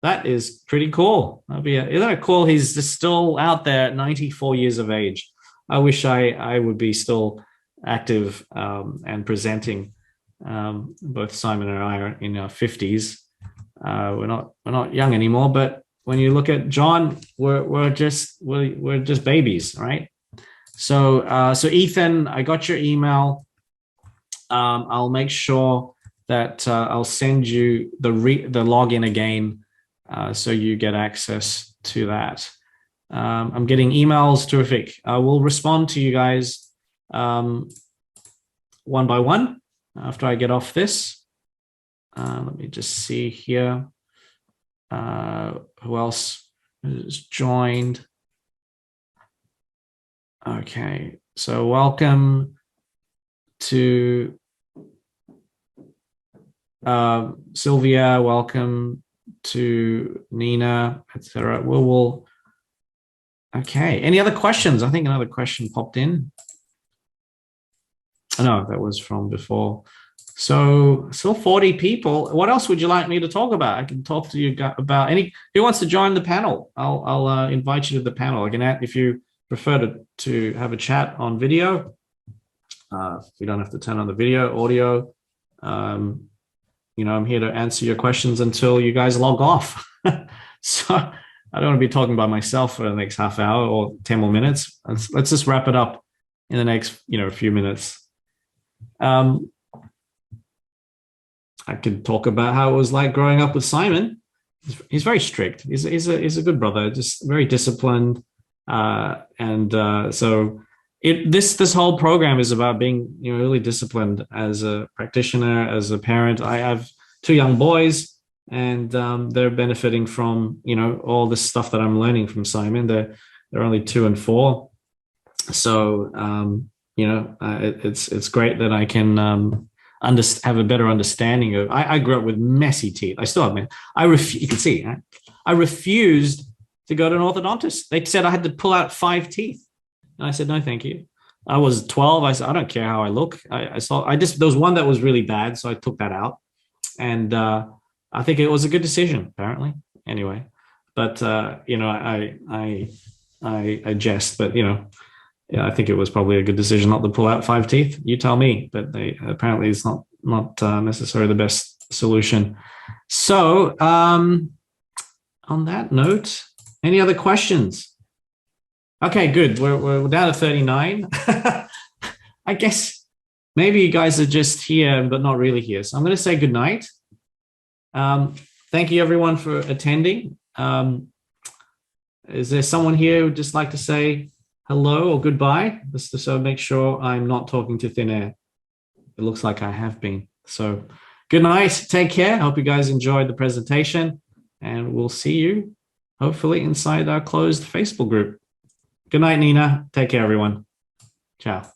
Speaker 1: That is pretty cool. Isn't it cool? He's just still out there at 94 years of age. I wish I would be still active and presenting Both Simon and I are in our 50s. We're not young anymore, but when you look at John, we're just babies, right? So Ethan, I got your email. I'll make sure that I'll send you the login again, so you get access to that. I'm getting emails. Terrific. I will respond to you guys one by one after I get off this. Let me just see here. Who else has joined? Okay, so welcome to Sylvia, welcome to Nina, etc. We'll okay. Any other questions? I think another question popped in. Oh, no, that was from before. So still 40 people. What else would you like me to talk about? I can talk to you about who wants to join the panel. I'll invite you to the panel. I can add, if you prefer to have a chat on video. We don't have to turn on the video, audio. I'm here to answer your questions until you guys log off. So I don't want to be talking by myself for the next half hour or 10 more minutes. Let's just wrap it up in the next, few minutes. I could talk about how it was like growing up with Simon. He's very strict. He's a good brother, just very disciplined. So this whole program is about being, really disciplined as a practitioner, as a parent. I have 2 young boys, and they're benefiting from, all this stuff that I'm learning from Simon. They're only 2 and 4. So, it's great that I can have a better understanding of. I grew up with messy teeth. I still have. You can see. I refused to go to an orthodontist. They said I had to pull out 5 teeth, and I said no, thank you. I was 12. I said I don't care how I look. There was one that was really bad, so I took that out, and I think it was a good decision. Apparently, anyway. But I jest, but I think it was probably a good decision not to pull out 5 teeth. You tell me, but apparently it's not necessarily the best solution. So on that note, any other questions? Okay, good. We're down to 39. I guess maybe you guys are just here, but not really here. So I'm going to say good night. Thank you everyone for attending. Is there someone here who would just like to say hello or goodbye, just to so make sure I'm not talking to thin air? It looks like I have been. So good night. Take care. I hope you guys enjoyed the presentation, and we'll see you hopefully inside our closed Facebook group. Good night, Nina. Take care, everyone. Ciao.